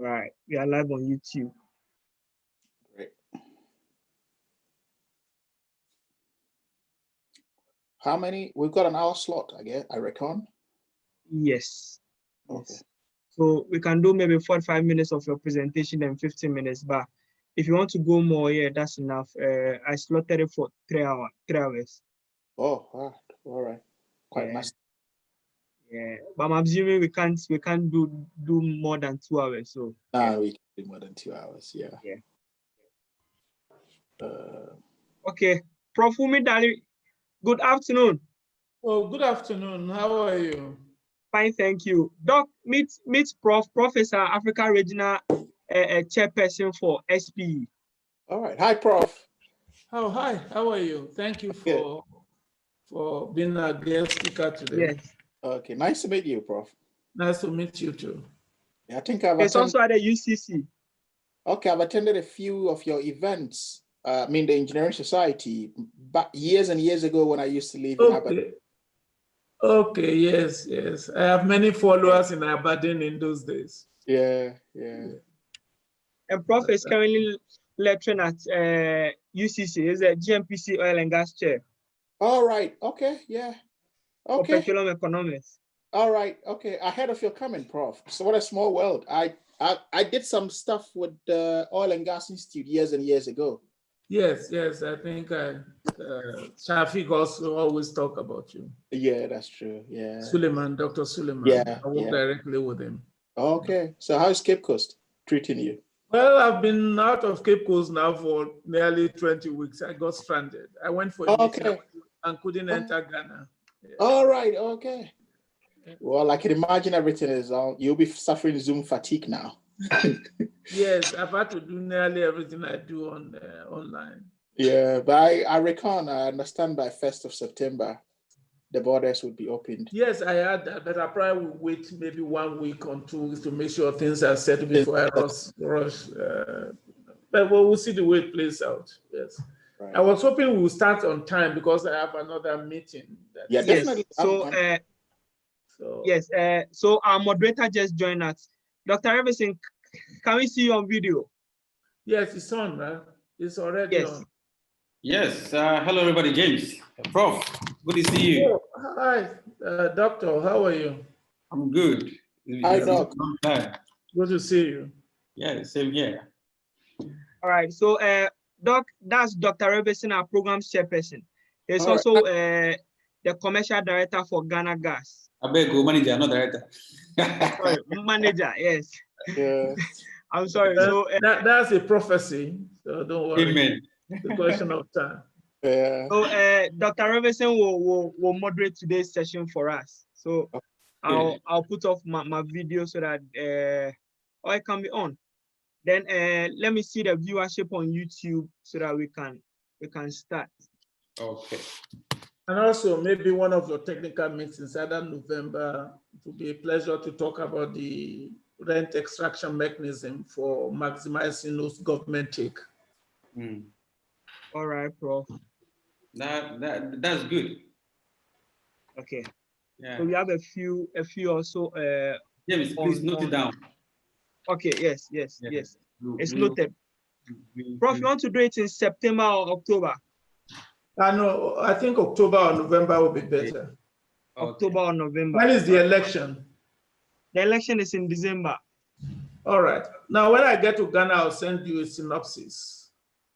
All right, we are live on YouTube. Great. How many? We've got an hour slot, I reckon. Yes. Okay. Yes. So we can do maybe 45 minutes of your presentation and 15 minutes, but if you want to go more, yeah, that's enough. I slotted it for 3 hours. Oh, all right. Quite Yeah. massive. Yeah, but I'm assuming we can't do more than 2 hours. So No, we can do more than 2 hours. Yeah. Yeah. Uh, Okay, Prof. Umi Dali, good afternoon. Oh, good afternoon. How are you? Fine, thank you. Doc, meet Professor Africa Regional Chairperson for SPE. all right. Hi, Prof. Oh, hi. How are you? Thank you for being a guest speaker today. Yes. Okay, nice to meet you, Prof. Nice to meet you too. Yeah, I think I've It's attended. also at the UCC. Okay, I've attended a few of your events. I mean, the Engineering Society, but years and years ago when I used to live in Aberdeen. Okay, yes. I have many followers in Aberdeen in those days. Yeah. And Prof is currently lecturing at UCC. Is a GMPC Oil and Gas Chair. All right. Okay. Yeah. For Okay. petroleum economics. All right. Okay. Ahead of your comment, Prof. So what a small world. I did some stuff with the Oil and Gas Institute years and years ago. Yes. I think Shafiq also always talk about you. Yeah, that's true. Yeah. Dr. Suleiman. Yeah. I work directly with him. Okay. So how's Cape Coast treating you? Well, I've been out of Cape Coast now for nearly 20 weeks. I got stranded. I went for a meeting and couldn't enter Ghana. Yeah. All right. Okay. Well, I can imagine everything is on. You'll be suffering Zoom fatigue now. Yes, I've had to do nearly everything I do on online. Yeah, but I understand by 1st of September, the borders would be opened. Yes, I had that, but I probably will wait maybe 1 week or 2 weeks to make sure things are settled before I rush. But we'll see the way it plays out. Yes. Right. I was hoping we'll start on time because I have another meeting. Yeah, definitely. Yes. So our moderator just joined us. Dr. Everson, can we see you on video? Yes, it's on, right? It's already on. Yes. Hello, everybody. James, Prof. Good to see you. Oh, hi, Doctor. How are you? I'm good. Hi, Doc. Good to see you. Yeah, same here. All right. So, Doc, that's Dr. Everson, our program chairperson. He's also the commercial director for Ghana Gas. I beg you, manager, not director. Sorry, manager. Yes. Yeah. I'm sorry. So that's a prophecy. So don't worry. Amen. It's a question of time. Yeah. So Dr. Everson will moderate today's session for us. So I'll put off my video so that or it can be on. Then let me see the viewership on YouTube so that we can start. Okay. And also maybe one of your technical meetings, either November, it will be a pleasure to talk about the rent extraction mechanism for maximizing those government take. Mm. All right, Prof. That's good. Okay. Yeah. So we have a few also. James, please note it down. Okay. Yes. It's noted. Prof, you want to do it in September or October? No, I think October or November will be better. Okay. October or November. When is the election? The election is in December. All right. Now, when I get to Ghana, I'll send you a synopsis.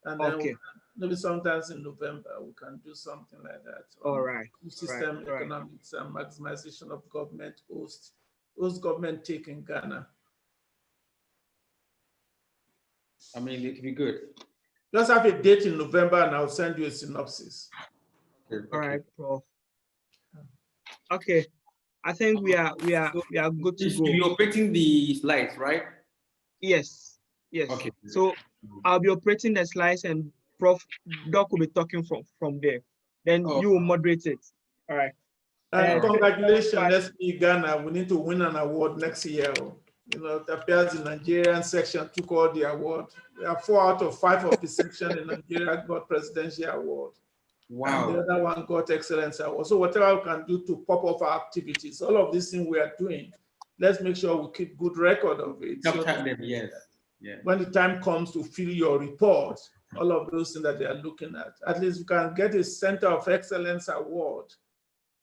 And then maybe sometimes in November, we can do something like that. All right. System economics and maximization of government host government take in Ghana. I mean, it'd be good. Just have a date in November and I'll send you a synopsis. Okay. All right, Prof. Okay. I think we are good to go. You'll be operating the slides, right? Yes. Okay. So I'll be operating the slides and Prof. Doc will be talking from there. Then you will moderate it. All right. And congratulations, SPE Ghana. We need to win an award next year. You know, it appears the Nigerian section took all the award. We are 4 out of 5 of the section in Nigeria got presidential award. Wow. And the other one got excellence award. So whatever we can do to pop off our activities, all of these things we are doing let's make sure we keep good record of it. So yes. Yeah. When the time comes to fill your report, all of those things that they are looking at least you can get a Center of Excellence award.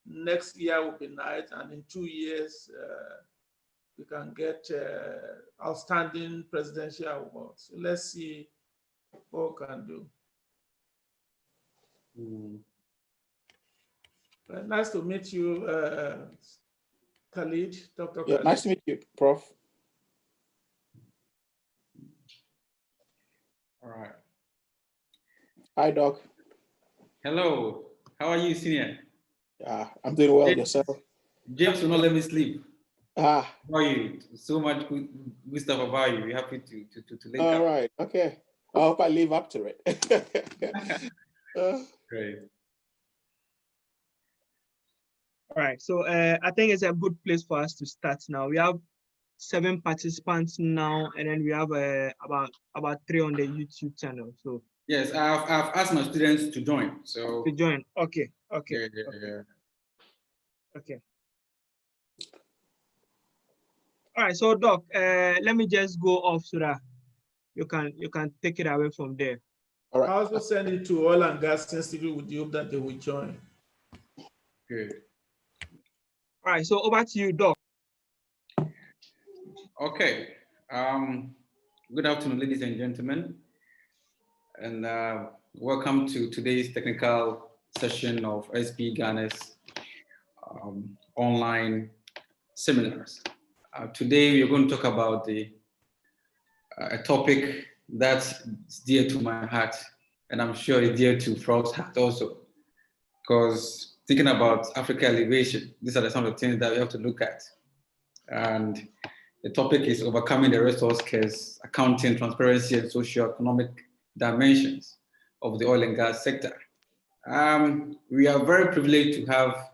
Next year will be nice, and in 2 years, we can get outstanding presidential awards. So let's see what we can do. Nice to meet you, Khalid, Dr. Yeah, Khalid. nice to meet you, Prof. All right. Hi, Doc. Hello. How are you, Senior? I'm doing well. James, Yourself? James will not let me sleep. How are you? So much good stuff about you. We're happy to link all up. right. Okay. I hope I live up to it. Great. All right. So I think it's a good place for us to start now. We have 7 participants now, and then we have about 3 on the YouTube channel. So yes, I've asked my students to join. So to join. Okay. Okay. Yeah. Okay. All right. So Doc, let me just go off so that you can take it away from there. All right. I also send it to Oil and Gas Institute with the hope that they will join. Good. All right. So over to you, Doc. Okay. Good afternoon, ladies and gentlemen, and welcome to today's technical session of SPE Ghana's online seminars. Today, we are going to talk about a topic that's dear to my heart, and I'm sure it's dear to Prof's heart also, because thinking about Africa elevation, these are some of the things that we have to look at. And the topic is overcoming the resource scarce, accounting, transparency, and socio-economic dimensions of the oil and gas sector. We are very privileged to have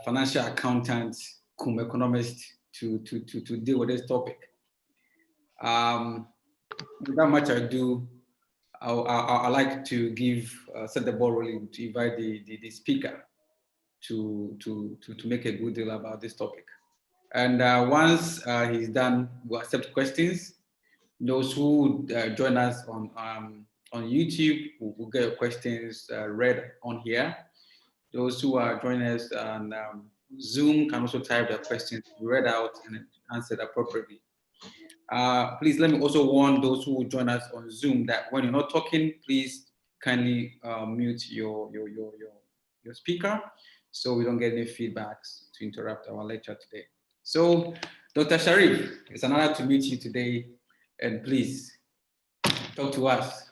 financial accountants, economists to deal with this topic. Without much ado, I like to set the ball rolling to invite the speaker to make a good deal about this topic. And once he's done, we'll accept questions. Those who join us on YouTube will get your questions read on here. Those who are joining us on Zoom can also type their questions read out and answered appropriately. Please let me also warn those who join us on Zoom that when you're not talking, please kindly mute your speaker so we don't get any feedbacks to interrupt our lecture today. So, Dr. Sharif, it's an honor to meet you today, and please talk to us.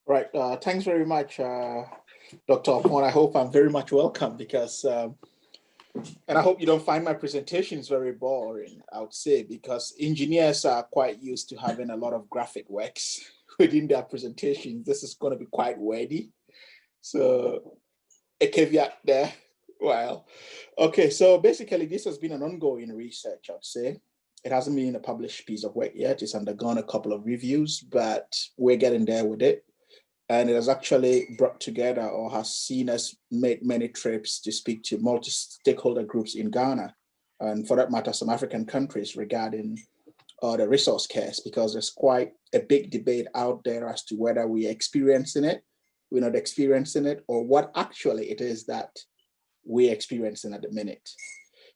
Right. Thanks very much, Dr. Opon. I hope I'm very much welcome because, and I hope you don't find my presentations very boring, I would say, because engineers are quite used to having a lot of graphic works within their presentations. This is going to be quite wordy. So, a caveat there. Well, okay, so basically this has been an ongoing research, I'd say. It hasn't been a published piece of work yet. It's undergone a couple of reviews, but we're getting there with it. And it has actually brought together or has seen us make many trips to speak to multi-stakeholder groups in Ghana, and for that matter, some African countries regarding the resource scarce, because there's quite a big debate out there as to whether we're experiencing it, we're not experiencing it, or what actually it is that we're experiencing at the minute.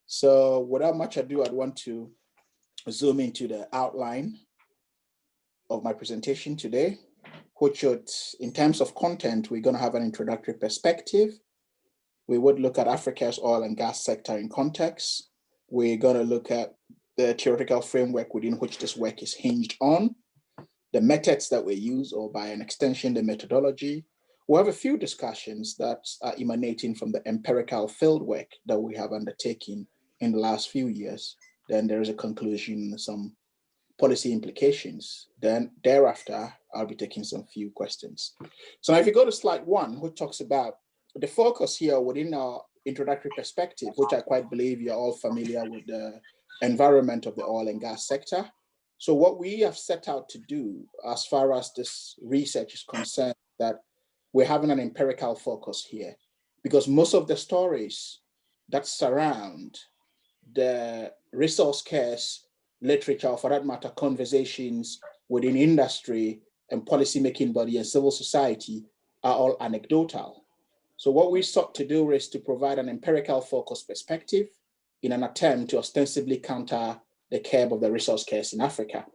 So without much ado, I'd want to zoom into the outline of my presentation today, which should, in terms of content, we're going to have an introductory perspective. We would look at Africa's oil and gas sector in context. We're going to look at the theoretical framework within which this work is hinged on, the methods that we use, or by an extension, the methodology. We'll have a few discussions that are emanating from the empirical fieldwork that we have undertaken in the last few years. Then there is a conclusion, some policy implications. Then thereafter, I'll be taking some few questions. So now if you go to slide 1, which talks about the focus here within our introductory perspective, which I quite believe you're all familiar with the environment of the oil and gas sector. So what we have set out to do as far as this research is concerned, that we're having an empirical focus here, because most of the stories that surround the resource scarce literature, or for that matter, conversations within industry and policymaking body and civil society are all anecdotal. So what we sought to do is to provide an empirical focused perspective in an attempt to ostensibly counter the curb of the resource scarce in Africa,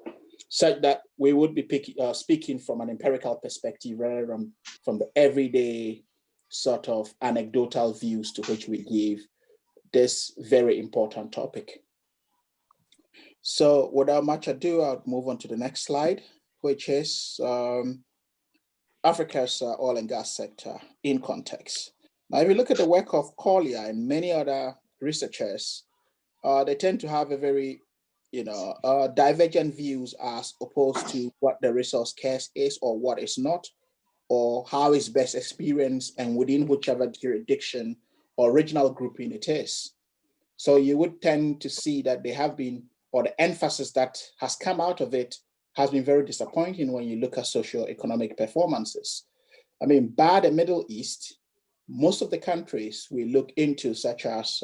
such that we would be speaking from an empirical perspective rather than from the everyday sort of anecdotal views to which we give this very important topic. So without much ado, I'll move on to the next slide, which is Africa's oil and gas sector in context. Now, if you look at the work of Collier and many other researchers, they tend to have a very, divergent views as opposed to what the resource scarce is or what is not, or how it's best experienced and within whichever jurisdiction or regional grouping it is. So you would tend to see that they have been, or the emphasis that has come out of it has been very disappointing when you look at socio-economic performances. I mean, by the Middle East, most of the countries we look into, such as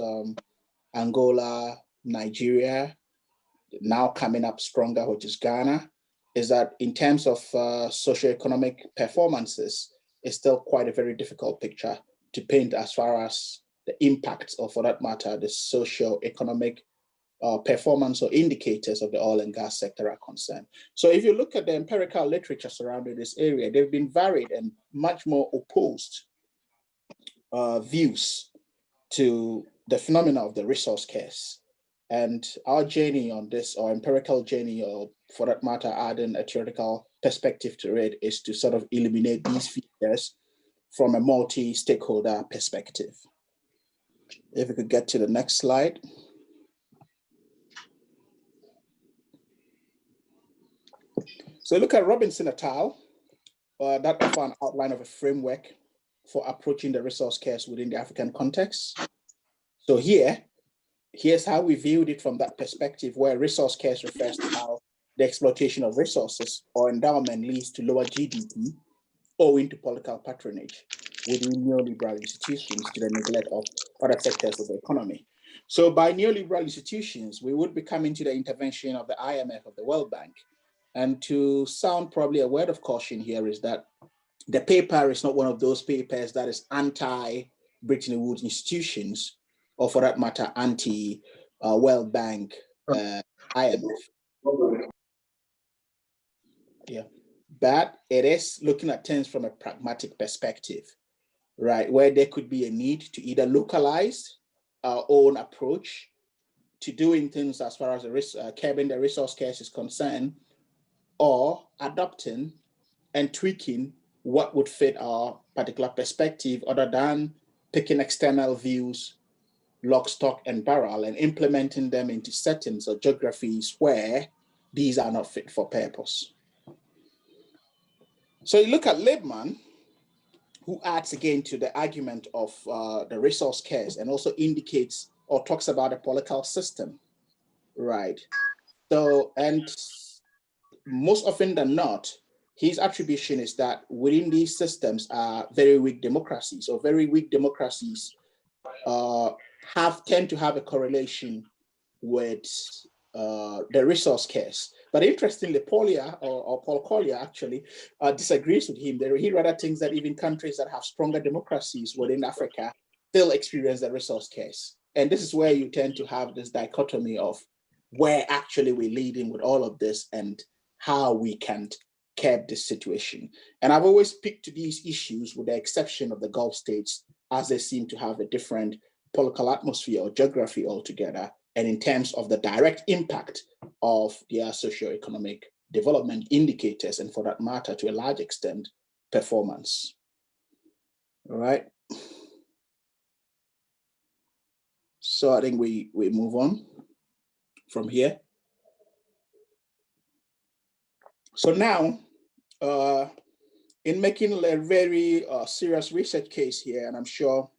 Angola, Nigeria, now coming up stronger, which is Ghana, is that in terms of socioeconomic performances, it's still quite a very difficult picture to paint as far as the impacts, or for that matter, the socioeconomic performance or indicators of the oil and gas sector are concerned. So if you look at the empirical literature surrounding this area, they've been varied and much more opposed views to the phenomena of the resource scarce. And our journey on this, or empirical journey, or for that matter, adding a theoretical perspective to it, is to sort of eliminate these features from a multi-stakeholder perspective. If we could get to the next slide. So look at Robinson et al. That offer an outline of a framework for approaching the resource scarce within the African context. So here's how we viewed it from that perspective, where resource scarce refers to how the exploitation of resources or endowment leads to lower GDP owing to political patronage within neoliberal institutions to the neglect of other sectors of the economy. So by neoliberal institutions, we would be coming to the intervention of the IMF, of the World Bank. And to sound probably a word of caution here is that the paper is not one of those papers that is anti-Bretton Woods institutions, or for that matter, anti-World Bank, IMF. Yeah, but it is looking at things from a pragmatic perspective, right? Where there could be a need to either localize our own approach to doing things as far as the curbing the resource scarce is concerned, or adopting and tweaking what would fit our particular perspective, other than picking external views, lock, stock, and barrel, and implementing them into settings or geographies where these are not fit for purpose. So you look at Liebman, who adds again to the argument of the resource scarce and also indicates or talks about a political system, right? So, and most often than not, his attribution is that within these systems are very weak democracies, or very weak democracies tend to have a correlation with the resource scarce. But interestingly, Paul Collier actually disagrees with him. He rather thinks that even countries that have stronger democracies within Africa still experience the resource scarce. And this is where you tend to have this dichotomy of where actually we're leading with all of this and how we can curb this situation. And I've always picked to these issues with the exception of the Gulf states, as they seem to have a different political atmosphere or geography altogether, and in terms of the direct impact of their socioeconomic development indicators, and for that matter, to a large extent, performance. All right. So I think we move on from here. So now, in making a very serious research case here, and I'm sure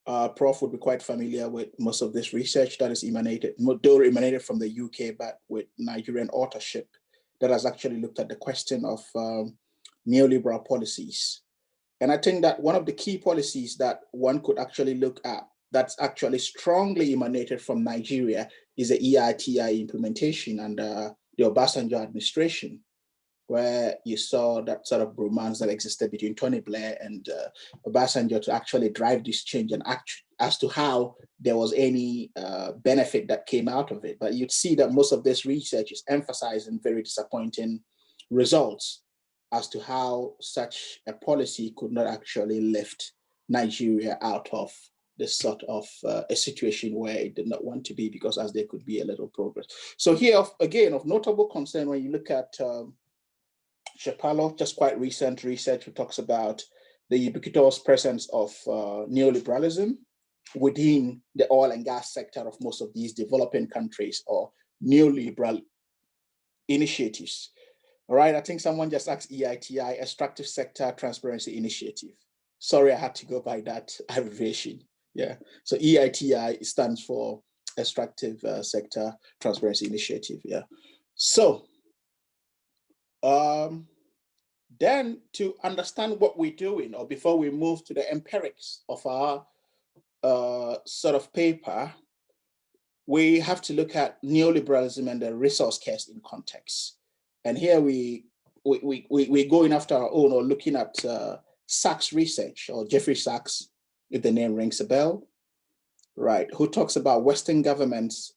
Prof would be quite familiar with most of this research that is emanated from the UK, but with Nigerian authorship, that has actually looked at the question of neoliberal policies. And I think that one of the key policies that one could actually look at that's actually strongly emanated from Nigeria is the EITI implementation under the Obasanjo administration, where you saw that sort of bromance that existed between Tony Blair and Obasanjo to actually drive this change, and as to how there was any benefit that came out of it. But you'd see that most of this research is emphasizing very disappointing results as to how such a policy could not actually lift Nigeria out of this sort of a situation where it did not want to be, because as there could be a little progress. So here, again, of notable concern, when you look at Shapalo, just quite recent research, who talks about the ubiquitous presence of neoliberalism within the oil and gas sector of most of these developing countries, or neoliberal initiatives. All right, I think someone just asked EITI, Extractive Sector Transparency Initiative. Sorry, I had to go by that abbreviation. Yeah, so EITI stands for Extractive Sector Transparency Initiative. Yeah, so then to understand what we're doing, or before we move to the empirics of our sort of paper, we have to look at neoliberalism and the resource curse in context. And here we're going after our own, or looking at Sachs research, or Jeffrey Sachs, if the name rings a bell, right, who talks about Western governments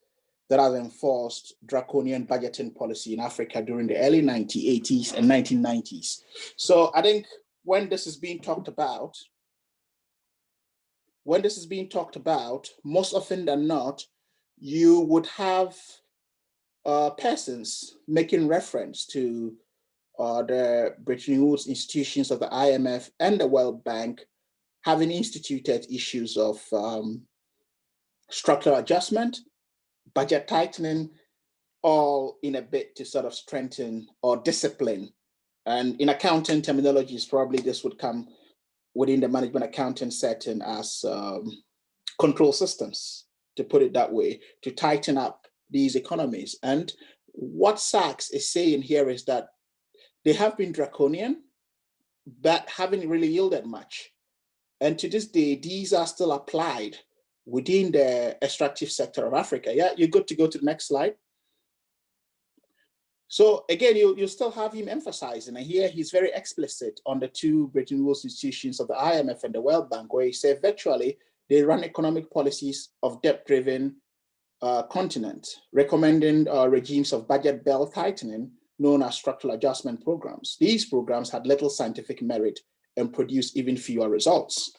that have enforced draconian budgeting policy in Africa during the early 1980s and 1990s. So I think when this is being talked about, most often than not, you would have persons making reference to the Bretton Woods institutions of the IMF and the World Bank having instituted issues of structural adjustment, budget tightening, all in a bit to sort of strengthen or discipline. And in accounting terminologies, probably this would come within the management accounting setting as control systems, to put it that way, to tighten up these economies. And what Sachs is saying here is that they have been draconian, but haven't really yielded much. And to this day, these are still applied within the extractive sector of Africa. Yeah, you're good to go to the next slide. So again, you still have him emphasizing, and here he's very explicit on the two Bretton Woods institutions of the IMF and the World Bank, where he said virtually they run economic policies of debt-driven continent, recommending regimes of budget belt tightening known as structural adjustment programs. These programs had little scientific merit and produced even fewer results.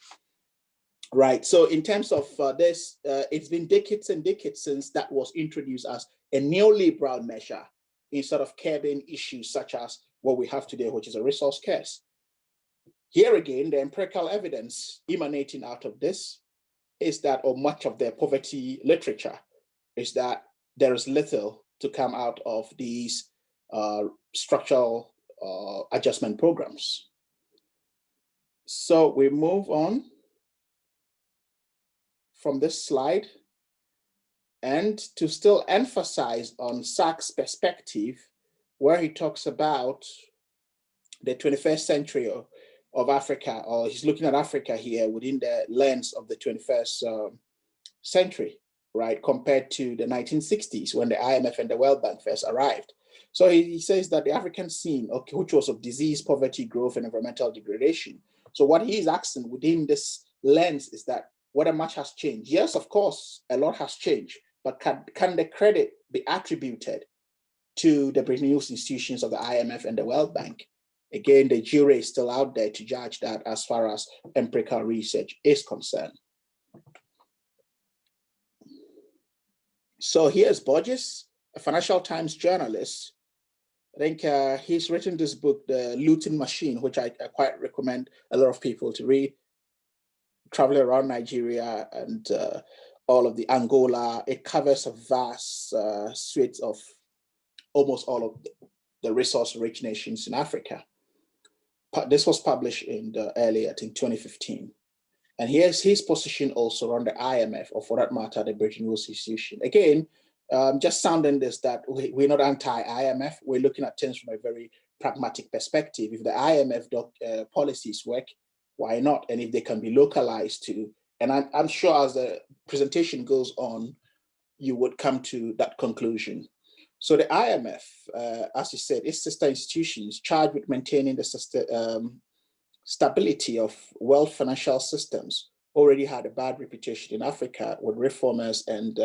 Right, so in terms of this, it's been decades and decades since that was introduced as a neoliberal measure instead of curbing issues such as what we have today, which is a resource curse. Here again, the empirical evidence emanating out of this is that, or much of the poverty literature, is that there is little to come out of these structural adjustment programs. So we move on from this slide, and to still emphasize on Sachs' perspective, where he talks about the 21st century of Africa, or he's looking at Africa here within the lens of the 21st century, right, compared to the 1960s when the IMF and the World Bank first arrived. So he says that the African scene, okay, which was of disease, poverty, growth, and environmental degradation. So what he is asking within this lens is that whether much has changed. Yes, of course, a lot has changed, but can the credit be attributed to the Bretton Woods institutions of the IMF and the World Bank? Again, the jury is still out there to judge that as far as empirical research is concerned. So here's Borges, a Financial Times journalist. I think he's written this book, The Looting Machine, which I quite recommend a lot of people to read. Traveling around Nigeria and all of the Angola, it covers a vast suite of almost all of the resource-rich nations in Africa. This was published in the early, I think, 2015. And here's his position also on the IMF, or for that matter, the Bretton Woods institution. Again, just sounding this that we're not anti-IMF, we're looking at things from a very pragmatic perspective. If the IMF policies work, why not? And if they can be localized to And I'm sure as the presentation goes on, you would come to that conclusion. So the IMF, as you said, its sister institutions charged with maintaining the stability of world financial systems already had a bad reputation in Africa with reformers and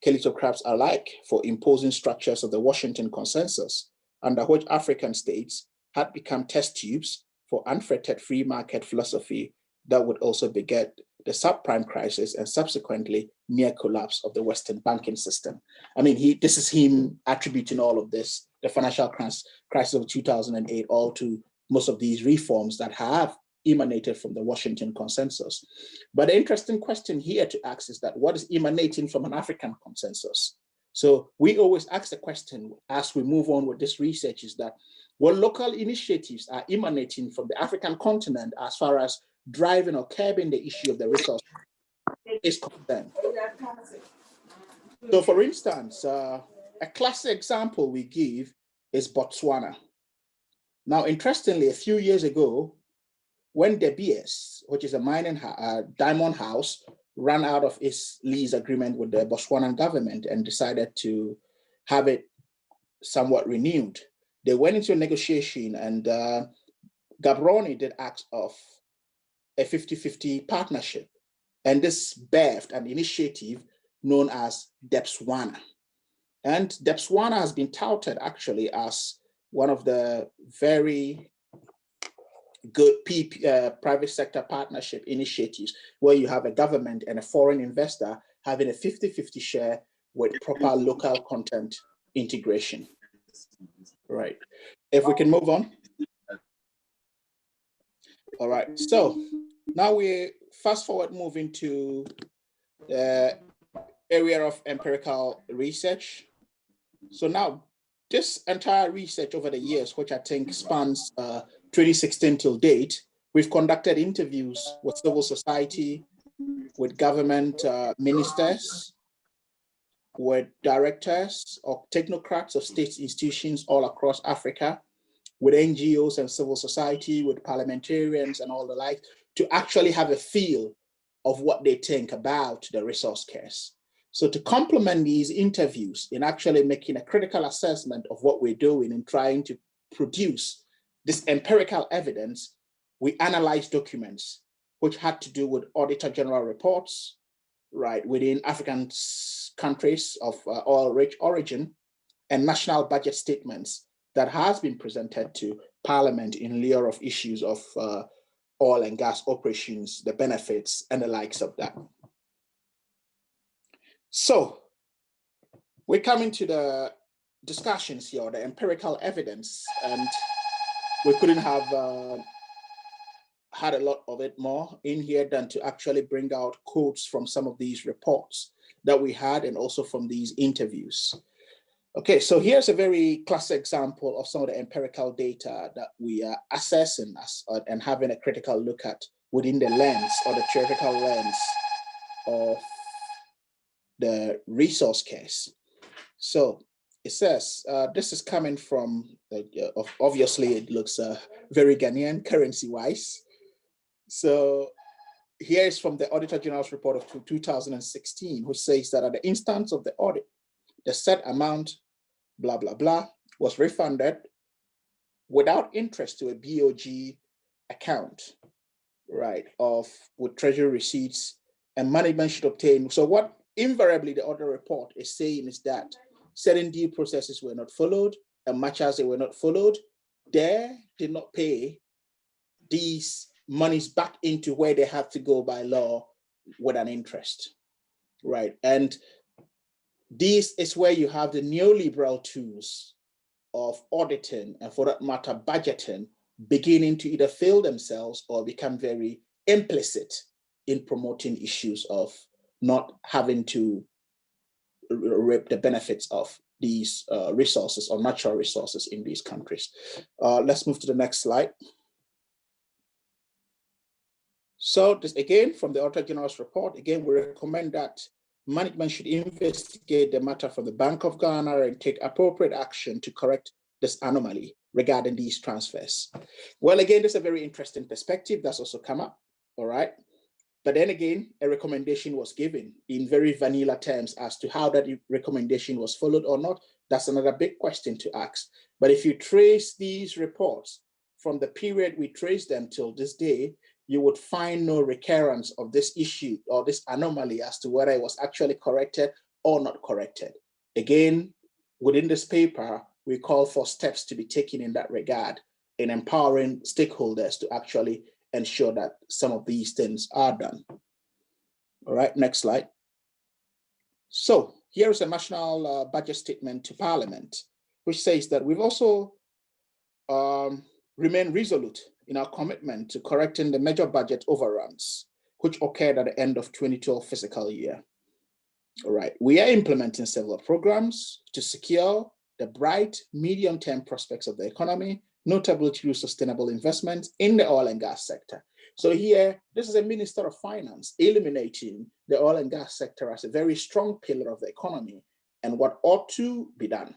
callicocrats alike for imposing structures of the Washington Consensus, under which African states had become test tubes for unfettered free market philosophy that would also beget the subprime crisis and subsequently near collapse of the Western banking system. I mean, this is him attributing all of this, the financial crisis of 2008, all to most of these reforms that have emanated from the Washington Consensus. But the interesting question here to ask is that what is emanating from an African consensus? So we always ask the question as we move on with this research is that what local initiatives are emanating from the African continent as far as driving or curbing the issue of the resource is concerned. So for instance, a classic example we give is Botswana. Now, interestingly, a few years ago, when De Beers, which is a diamond house, ran out of its lease agreement with the Botswanan government and decided to have it somewhat renewed, they went into a negotiation, and Gaborone did ask of a 50-50 partnership. And this birthed an initiative known as Debswana. And Debswana has been touted actually as one of the very good private sector partnership initiatives where you have a government and a foreign investor having a 50-50 share with proper local content integration. Right. If we can move on. All right. So now we fast forward moving to the area of empirical research. So now this entire research over the years, which I think spans 2016 till date, we've conducted interviews with civil society, with government ministers, with directors or technocrats of state institutions all across Africa, with NGOs and civil society, with parliamentarians and all the like, to actually have a feel of what they think about the resource case. So to complement these interviews in actually making a critical assessment of what we're doing and trying to produce this empirical evidence, we analyzed documents which had to do with Auditor General reports, right, within African countries of oil-rich origin, and national budget statements that has been presented to Parliament in lieu of issues of oil and gas operations, the benefits, and the likes of that. So we're coming to the discussions here, the empirical evidence, and we couldn't have had a lot of it more in here than to actually bring out quotes from some of these reports that we had and also from these interviews. Okay, so here's a very classic example of some of the empirical data that we are assessing and having a critical look at within the lens or the theoretical lens of the resource case. So it says, this is coming from, obviously it looks very Ghanaian currency-wise. So here is from the Auditor General's report of 2016, which says that at the instance of the audit, the said amount, blah, blah, blah, was refunded without interest to a BOG account, right, with treasury receipts, and management should obtain. So what invariably the audit report is saying is that certain due processes were not followed, and much as they were not followed, they did not pay these monies back into where they have to go by law with an interest, right? And this is where you have the neoliberal tools of auditing and, for that matter, budgeting, beginning to either fail themselves or become very implicit in promoting issues of not having to reap the benefits of these resources or natural resources in these countries. Let's move to the next slide. So this again, from the Auditor General's report, again, we recommend that management should investigate the matter from the Bank of Ghana and take appropriate action to correct this anomaly regarding these transfers. Well, again, this is a very interesting perspective that's also come up, all right? But then again, a recommendation was given in very vanilla terms as to how that recommendation was followed or not. That's another big question to ask. But if you trace these reports from the period we trace them till this day, you would find no recurrence of this issue or this anomaly as to whether it was actually corrected or not corrected. Again, within this paper, we call for steps to be taken in that regard in empowering stakeholders to actually ensure that some of these things are done. All right, next slide. So here is a national budget statement to Parliament, which says that we've also remained resolute in our commitment to correcting the major budget overruns, which occurred at the end of 2012 fiscal year. All right, we are implementing several programs to secure the bright medium-term prospects of the economy, notably through sustainable investments in the oil and gas sector. So here, this is a Minister of Finance eliminating the oil and gas sector as a very strong pillar of the economy and what ought to be done.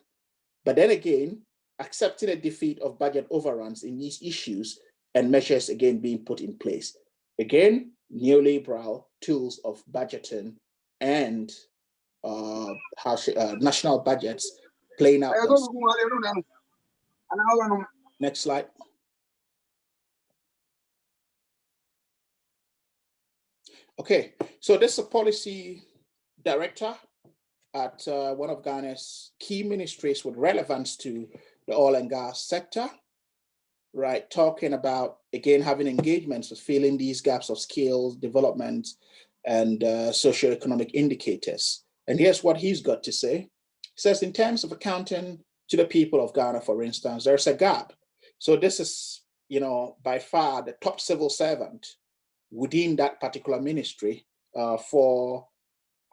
But then again, accepting a defeat of budget overruns in these issues and measures again being put in place. Again, neoliberal tools of budgeting and national budgets playing out. Next slide. Okay, so this is a policy director at one of Ghana's key ministries with relevance to the oil and gas sector, right? Talking about, again, having engagements with filling these gaps of skills, development, and socioeconomic indicators. And here's what he's got to say. He says, in terms of accounting to the people of Ghana, for instance, there's a gap. So this is, by far the top civil servant within that particular ministry. For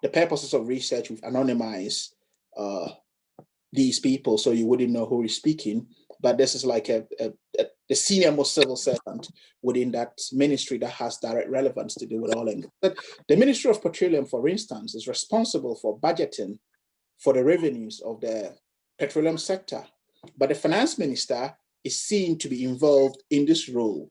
the purposes of research, we've anonymized these people so you wouldn't know who is speaking. But this is like the senior most civil servant within that ministry that has direct relevance to do with oil and gas. But the Ministry of Petroleum, for instance, is responsible for budgeting for the revenues of the petroleum sector. But the finance minister is seen to be involved in this role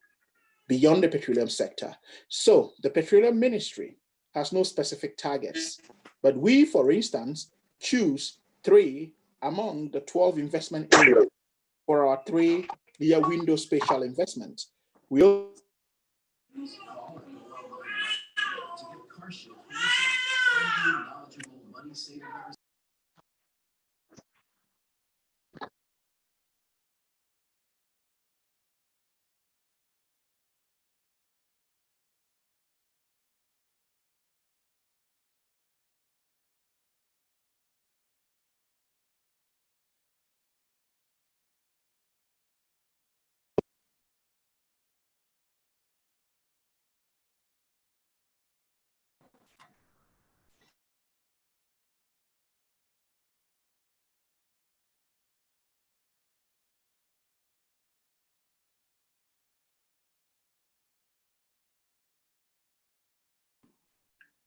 beyond the petroleum sector. So the petroleum ministry has no specific targets, but we, for instance, choose 3 among the 12 investment areas for our 3-year window spatial investment. We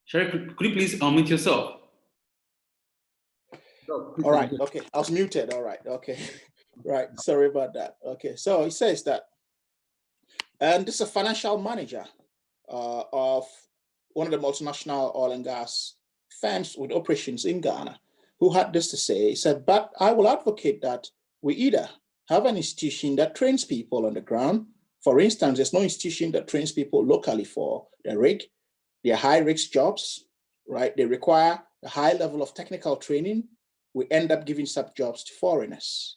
Sherry, could you please unmute yourself? All right, okay, I was muted, all right, okay. Right, sorry about that. Okay, so it says that, and this is a financial manager of one of the multinational oil and gas firms with operations in Ghana, who had this to say. He said, but I will advocate that we either have an institution that trains people on the ground. For instance, there's no institution that trains people locally for the rig. They're high-risk jobs, right? They require a high level of technical training. We end up giving such jobs to foreigners,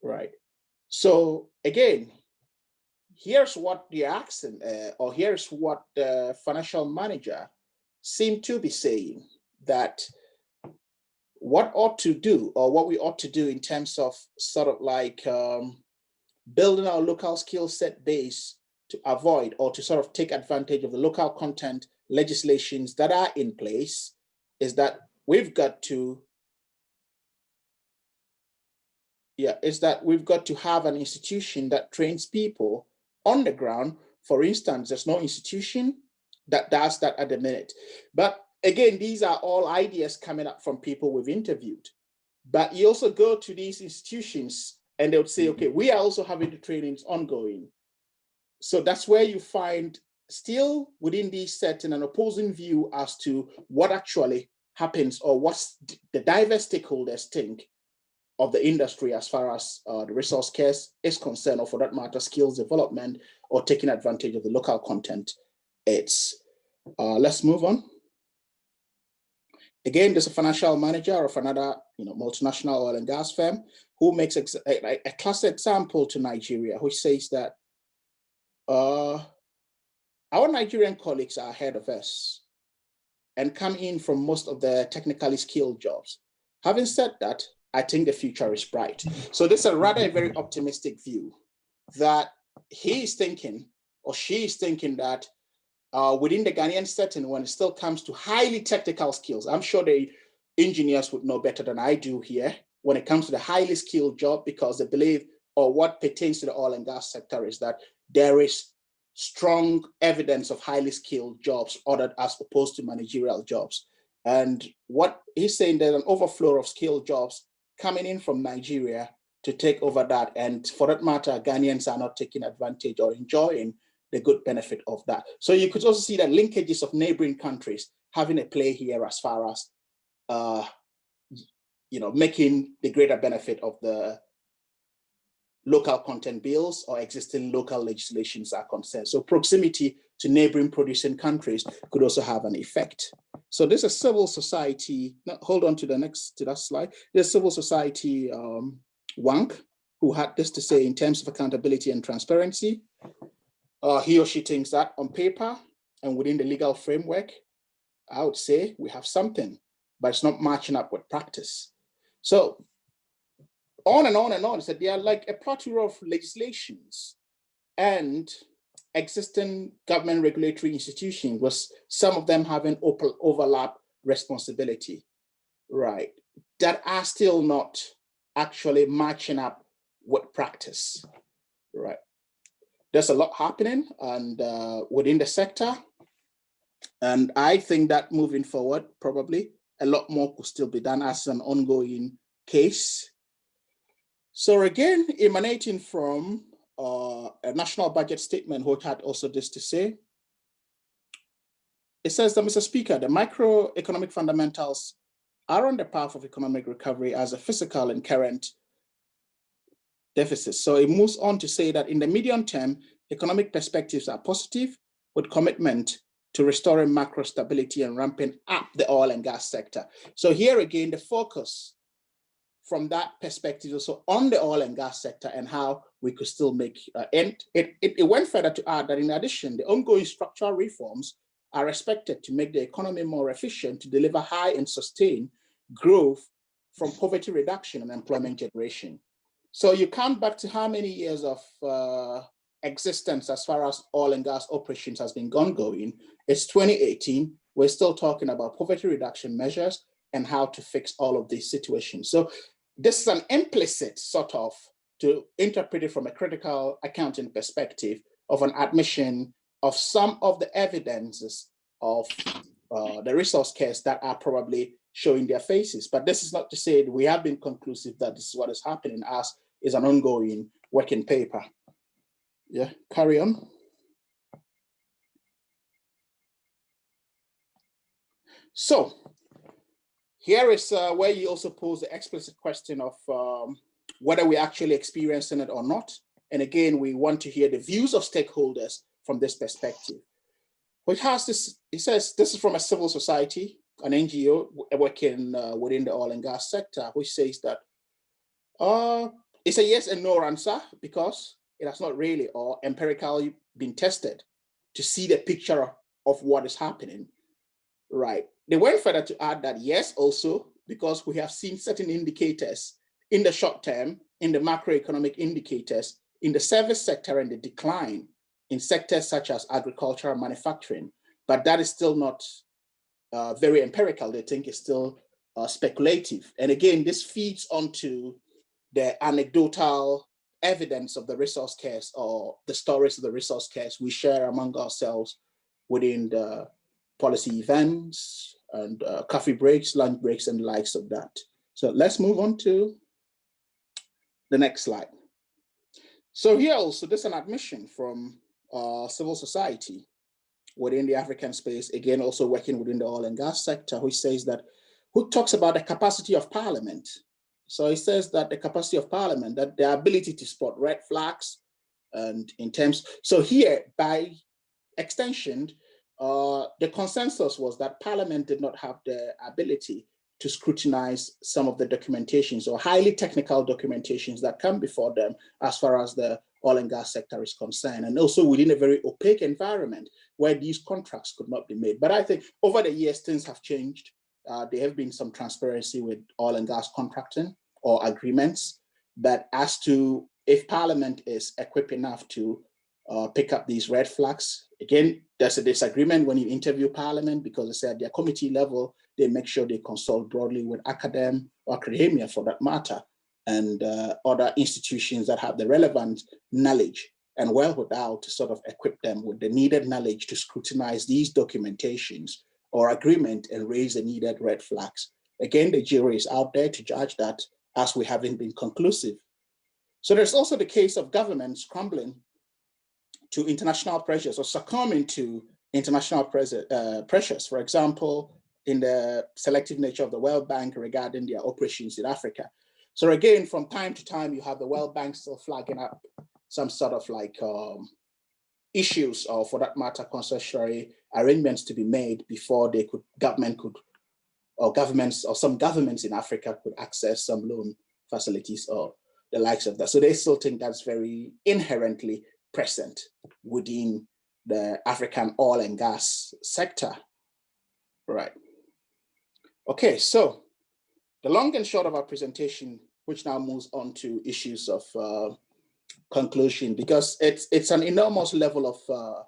right? So again, here's what the accent, or here's what the financial manager seemed to be saying, that what ought to do, or what we ought to do in terms of sort of like building our local skill set base to avoid or to sort of take advantage of the local content legislations that are in place, is that we've got to have an institution that trains people on the ground. For instance, there's no institution that does that at the minute. But again, these are all ideas coming up from people we've interviewed. But you also go to these institutions and they would say, okay, we are also having the trainings ongoing. So that's where you find still within these setting an opposing view as to what actually happens or what's the diverse stakeholders think of the industry as far as the resource scarce is concerned, or for that matter, skills development or taking advantage of the local content. Let's move on. Again, there's a financial manager of another multinational oil and gas firm who makes a classic example to Nigeria, which says that our Nigerian colleagues are ahead of us and come in from most of the technically skilled jobs. Having said that, I think the future is bright. So this is a rather very optimistic view that he is thinking, or she is thinking, that within the Ghanaian setting, when it still comes to highly technical skills, I'm sure the engineers would know better than I do here, when it comes to the highly skilled job, because they believe, or what pertains to the oil and gas sector, is that there is strong evidence of highly skilled jobs ordered as opposed to managerial jobs. And what he's saying, there's an overflow of skilled jobs coming in from Nigeria to take over that. And for that matter, Ghanaians are not taking advantage or enjoying the good benefit of that. So you could also see that linkages of neighboring countries having a play here as far as making the greater benefit of the local content bills or existing local legislations are concerned. So proximity to neighboring producing countries could also have an effect. So this is civil society. No, hold on to that slide. There's civil society Wank, who had this to say in terms of accountability and transparency. He or she thinks that on paper and within the legal framework, I would say we have something, but it's not matching up with practice. So on and on and on. So there are like a plethora of legislations and existing government regulatory institutions, with some of them having overlap responsibility, right, that are still not actually matching up with practice, right? There's a lot happening and within the sector. And I think that moving forward, probably a lot more could still be done as an ongoing case. So again, emanating from a national budget statement, which had also this to say, it says that, Mr. Speaker, the microeconomic fundamentals are on the path of economic recovery as a physical and current deficit. So it moves on to say that in the medium term, economic perspectives are positive, with commitment to restoring macro stability and ramping up the oil and gas sector. So here again, the focus from that perspective also on the oil and gas sector and how we could still make, and it went further to add that in addition, the ongoing structural reforms are expected to make the economy more efficient to deliver high and sustained growth from poverty reduction and employment generation. So you count back to how many years of existence as far as oil and gas operations has been ongoing. It's 2018. We're still talking about poverty reduction measures and how to fix all of these situations. So this is an implicit sort of, to interpret it from a critical accounting perspective, of an admission of some of the evidences of the resource case that are probably showing their faces. But this is not to say that we have been conclusive that this is what is happening, as is an ongoing working paper. Yeah, carry on. So here is where you also pose the explicit question of whether we're actually experiencing it or not. And again, we want to hear the views of stakeholders from this perspective. Which has this, it says, this is from a civil society, an NGO working within the oil and gas sector, which says that it's a yes and no answer, because it has not really or empirically been tested to see the picture of what is happening, right? They went further to add that yes, also, because we have seen certain indicators in the short term, in the macroeconomic indicators, in the service sector, and the decline in sectors such as agriculture and manufacturing, but that is still not very empirical. They think it's still speculative. And again, this feeds onto the anecdotal evidence of the resource case, or the stories of the resource case we share among ourselves within the policy events and coffee breaks, lunch breaks, and the likes of that. So let's move on to the next slide. So here also, there's an admission from civil society within the African space, again, also working within the oil and gas sector, which says that, who talks about the capacity of parliament. So it says that the capacity of parliament, that the ability to spot red flags, and in terms, so here by extension, the consensus was that parliament did not have the ability to scrutinize some of the documentations or highly technical documentations that come before them as far as the oil and gas sector is concerned, and also within a very opaque environment where these contracts could not be made. But I think over the years, things have changed. There have been some transparency with oil and gas contracting or agreements, but as to if Parliament is equipped enough to pick up these red flags, again, there's a disagreement when you interview Parliament, because they said at their committee level, they make sure they consult broadly with academia for that matter, and other institutions that have the relevant knowledge and wherewithal to sort of equip them with the needed knowledge to scrutinize these documentations or agreement and raise the needed red flags. Again, the jury is out there to judge that, as we haven't been conclusive. So there's also the case of governments crumbling to international pressures or succumbing to international pressures. For example, in the selective nature of the World Bank regarding their operations in Africa. So again, from time to time, you have the World Bank still flagging up some sort of like issues, or for that matter, concessionary arrangements to be made before they could, governments or some governments in Africa could access some loan facilities or the likes of that. So they still think that's very inherently present within the African oil and gas sector. Right. Okay, so the long and short of our presentation, which now moves on to issues of conclusion, because it's an enormous level of,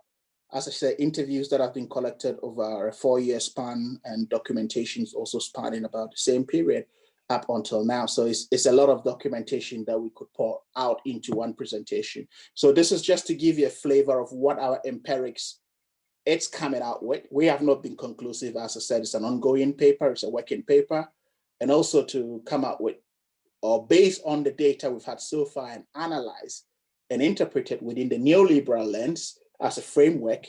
as I said, interviews that have been collected over a 4-year span, and documentations also spanning about the same period up until now. So it's a lot of documentation that we could pour out into one presentation. So this is just to give you a flavor of what our empirics it's coming out with. We have not been conclusive. As I said, it's an ongoing paper, it's a working paper, and also to come out with, or based on the data we've had so far and analyze and interpret it within the neoliberal lens as a framework,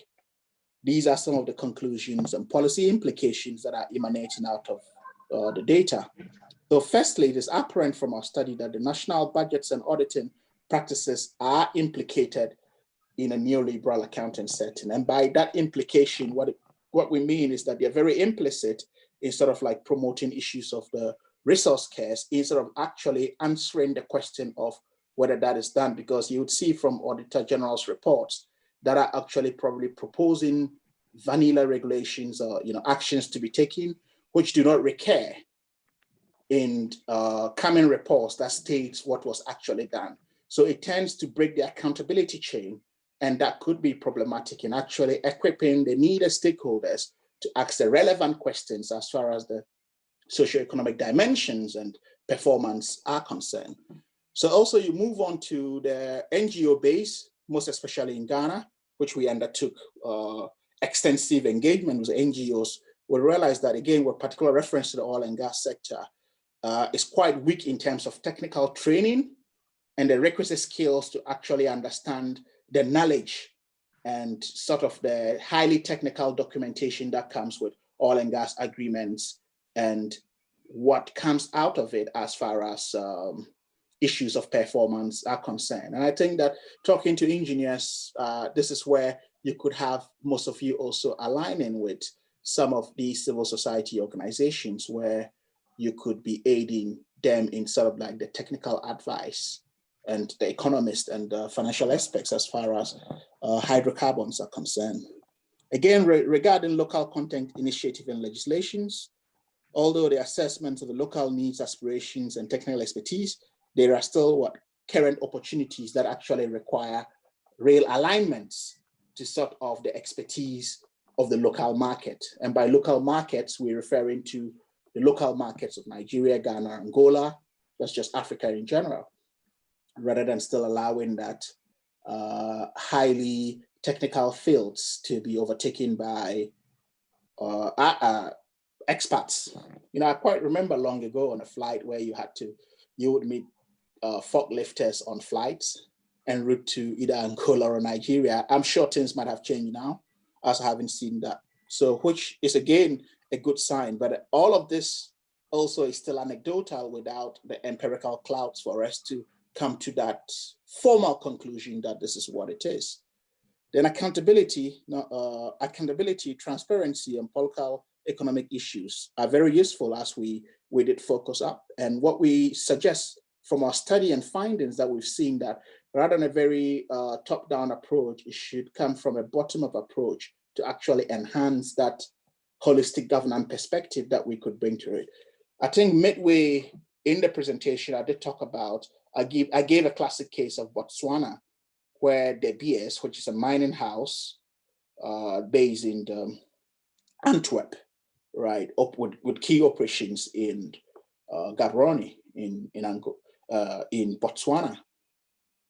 these are some of the conclusions and policy implications that are emanating out of the data. So firstly, it is apparent from our study that the national budgets and auditing practices are implicated in a neoliberal accounting setting. And by that implication, what we mean is that they're very implicit in sort of like promoting issues of the resource cares instead of actually answering the question of whether that is done, because you would see from Auditor General's reports that are actually probably proposing vanilla regulations or actions to be taken, which do not recur in coming reports that states what was actually done. So it tends to break the accountability chain, and that could be problematic in actually equipping the needed stakeholders to ask the relevant questions as far as the socioeconomic dimensions and performance are concerned. So also you move on to the NGO base, most especially in Ghana, which we undertook extensive engagement with NGOs. We realized that, again, with particular reference to the oil and gas sector, is quite weak in terms of technical training and the requisite skills to actually understand the knowledge and sort of the highly technical documentation that comes with oil and gas agreements and what comes out of it as far as issues of performance are concerned. And I think that talking to engineers, this is where you could have most of you also aligning with some of these civil society organizations where you could be aiding them in sort of like the technical advice and the economist and the financial aspects as far as hydrocarbons are concerned. Again, regarding local content initiative and legislations, although the assessments of the local needs, aspirations, and technical expertise, there are still current opportunities that actually require real alignments to sort of the expertise of the local market. And by local markets, we're referring to the local markets of Nigeria, Ghana, Angola, that's just Africa in general, rather than still allowing that highly technical fields to be overtaken by expats. I quite remember long ago on a flight where you would meet forklifters on flights en route to either Angola or Nigeria. I'm sure things might have changed now. as having seen that. So which is again a good sign, but all of this also is still anecdotal without the empirical clouds for us to come to that formal conclusion that this is what it is. Then accountability, transparency, and political economic issues are very useful as we did focus up. And what we suggest from our study and findings that we've seen that rather than a very top-down approach, it should come from a bottom-up approach to actually enhance that holistic governance perspective that we could bring to it. I think midway in the presentation, I did talk about, I gave a classic case of Botswana, where De Beers, which is a mining house based in Antwerp, right, up with key operations in Gaborone in Botswana.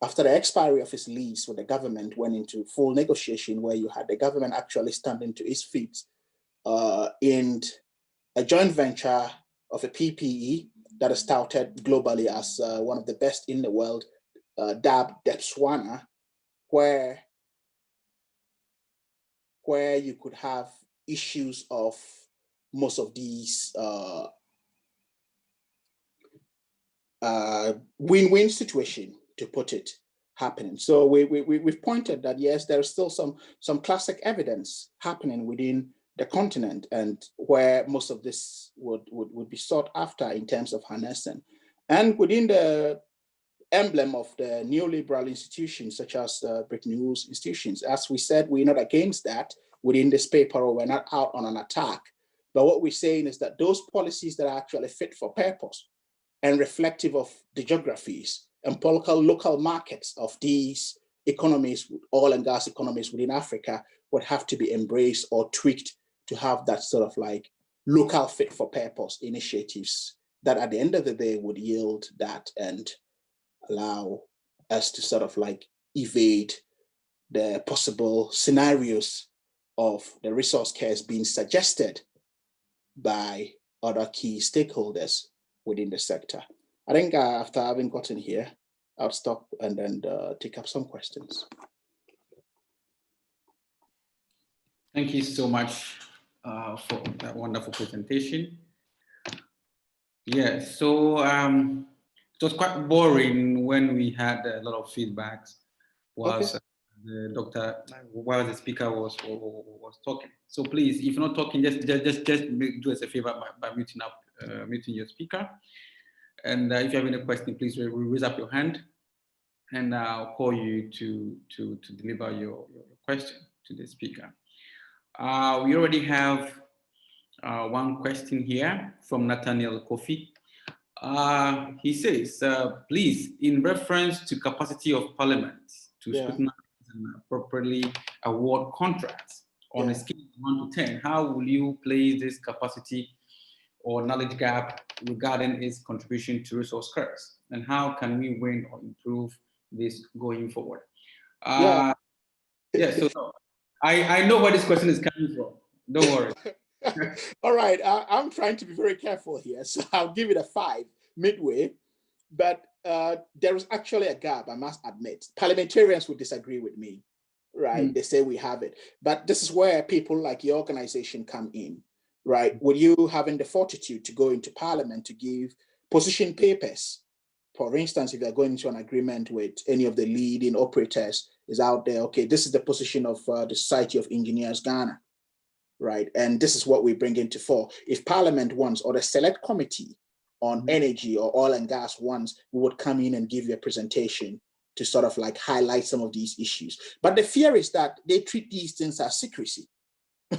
After the expiry of his lease with the government, went into full negotiation where you had the government actually standing to its feet in a joint venture of a PPE that is touted globally as one of the best in the world, dubbed Depswana, where you could have issues of most of these win-win situation, to put it, happening. So we've pointed that yes, there's still some classic evidence happening within the continent, and where most of this would be sought after in terms of harnessing. And within the emblem of the neoliberal institutions, such as the Bretton Woods institutions, as we said, we're not against that within this paper, or we're not out on an attack. But what we're saying is that those policies that are actually fit for purpose and reflective of the geographies and political local markets of these economies, oil and gas economies within Africa, would have to be embraced or tweaked to have that sort of like local fit for purpose initiatives that at the end of the day would yield that and allow us to sort of like evade the possible scenarios of the resource curse being suggested by other key stakeholders within the sector. I think after having gotten here, I'll stop and then take up some questions. Thank you so much for that wonderful presentation. Yeah, so it was quite boring when we had a lot of feedbacks whilst while the speaker was talking. So please, if you're not talking, just do us a favor by muting your speaker. And if you have any question, please raise up your hand, and I'll call you to deliver your question to the speaker. We already have one question here from Nathaniel Kofi. He says, please, in reference to capacity of Parliament to scrutinize and properly award contracts on a scale of 1 to 10, how will you place this capacity or knowledge gap regarding its contribution to resource curves? And how can we win or improve this going forward? So I know where this question is coming from. Don't worry. All right, I'm trying to be very careful here, so I'll give it a 5 midway. But there is actually a gap, I must admit. Parliamentarians would disagree with me, right? They say we have it. But this is where people like your organization come in, right? With you having the fortitude to go into Parliament to give position papers. For instance, if you're going into an agreement with any of the leading operators is out there, okay, this is the position of the Society of Engineers Ghana, right? And this is what we bring into fore. If Parliament wants, or the Select Committee on Energy or Oil and Gas wants, we would come in and give you a presentation to sort of like highlight some of these issues. But the fear is that they treat these things as secrecy,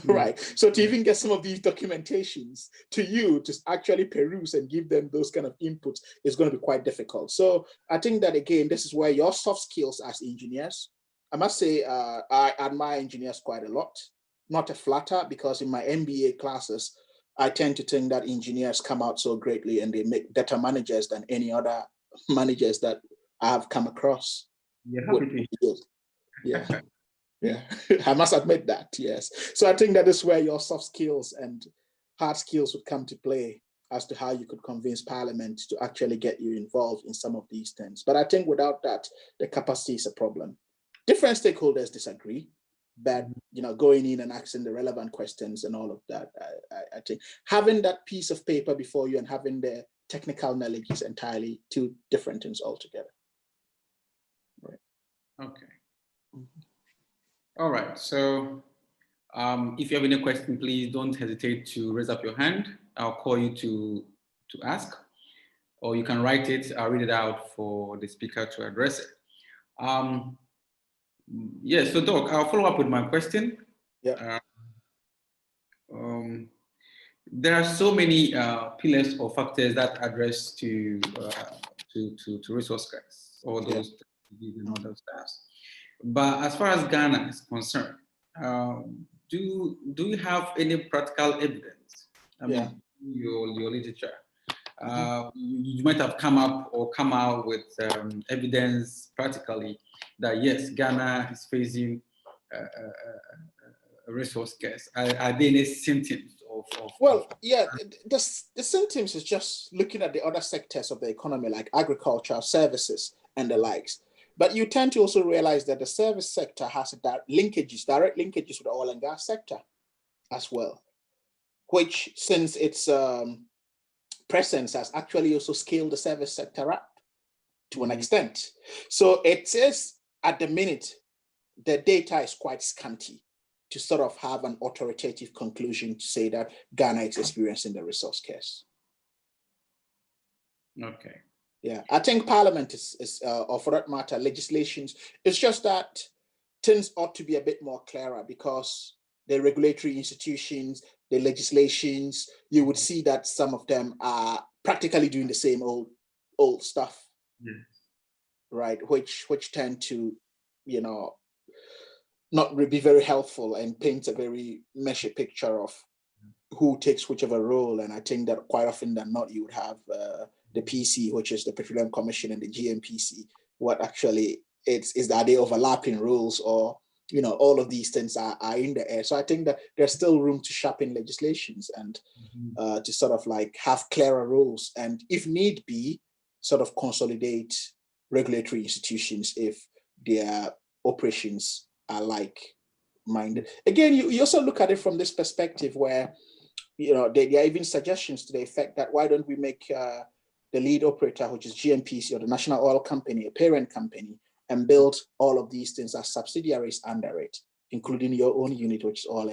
right? So to even get some of these documentations to you to actually peruse and give them those kind of inputs is going to be quite difficult. So I think that, again, this is where your soft skills as engineers, I must say, I admire engineers quite a lot. Not a flatter, because in my MBA classes, I tend to think that engineers come out so greatly and they make better managers than any other managers that I have come across. Yeah, I must admit that, yes. So I think that is where your soft skills and hard skills would come to play as to how you could convince Parliament to actually get you involved in some of these things. But I think without that, the capacity is a problem. Different stakeholders disagree. but going in and asking the relevant questions and all of that, I think having that piece of paper before you and having the technical knowledge is entirely two different things altogether. Right. Okay. All right. So if you have any question, please don't hesitate to raise up your hand. I'll call you to ask, or you can write it. I'll read it out for the speaker to address it. Yeah, so Doc, I'll follow up with my question. Yeah. There are so many pillars or factors that address to resource guys, all those and all those stuff. But as far as Ghana is concerned, do you have any practical evidence? I mean, your literature. You might have come out with evidence practically that yes, Ghana is facing a resource scarce. Are there any symptoms the symptoms is just looking at the other sectors of the economy like agriculture, services, and the likes. But you tend to also realize that the service sector has direct linkages with the oil and gas sector as well, which since its presence has actually also scaled the service sector up to an extent. So it is at the minute, the data is quite scanty to sort of have an authoritative conclusion to say that Ghana is experiencing the resource scarce. Okay. Yeah, I think Parliament is or for that matter, legislations, it's just that things ought to be a bit more clearer because the regulatory institutions, the legislations, you would see that some of them are practically doing the same old stuff, right? Which tend to, not be very helpful and paint a very meshy picture of who takes whichever role. And I think that quite often than not, you would have the PC, which is the Petroleum Commission, and the GMPC. What actually is are they overlapping roles, or all of these things are in the air. So I think that there's still room to sharpen legislations and to sort of like have clearer rules, and if need be, sort of consolidate regulatory institutions if their operations are like-minded. Again, you also look at it from this perspective where, there are even suggestions to the effect that why don't we make the lead operator, which is GMPC or the National Oil Company, a parent company, and build all of these things as subsidiaries under it, including your own unit, which is all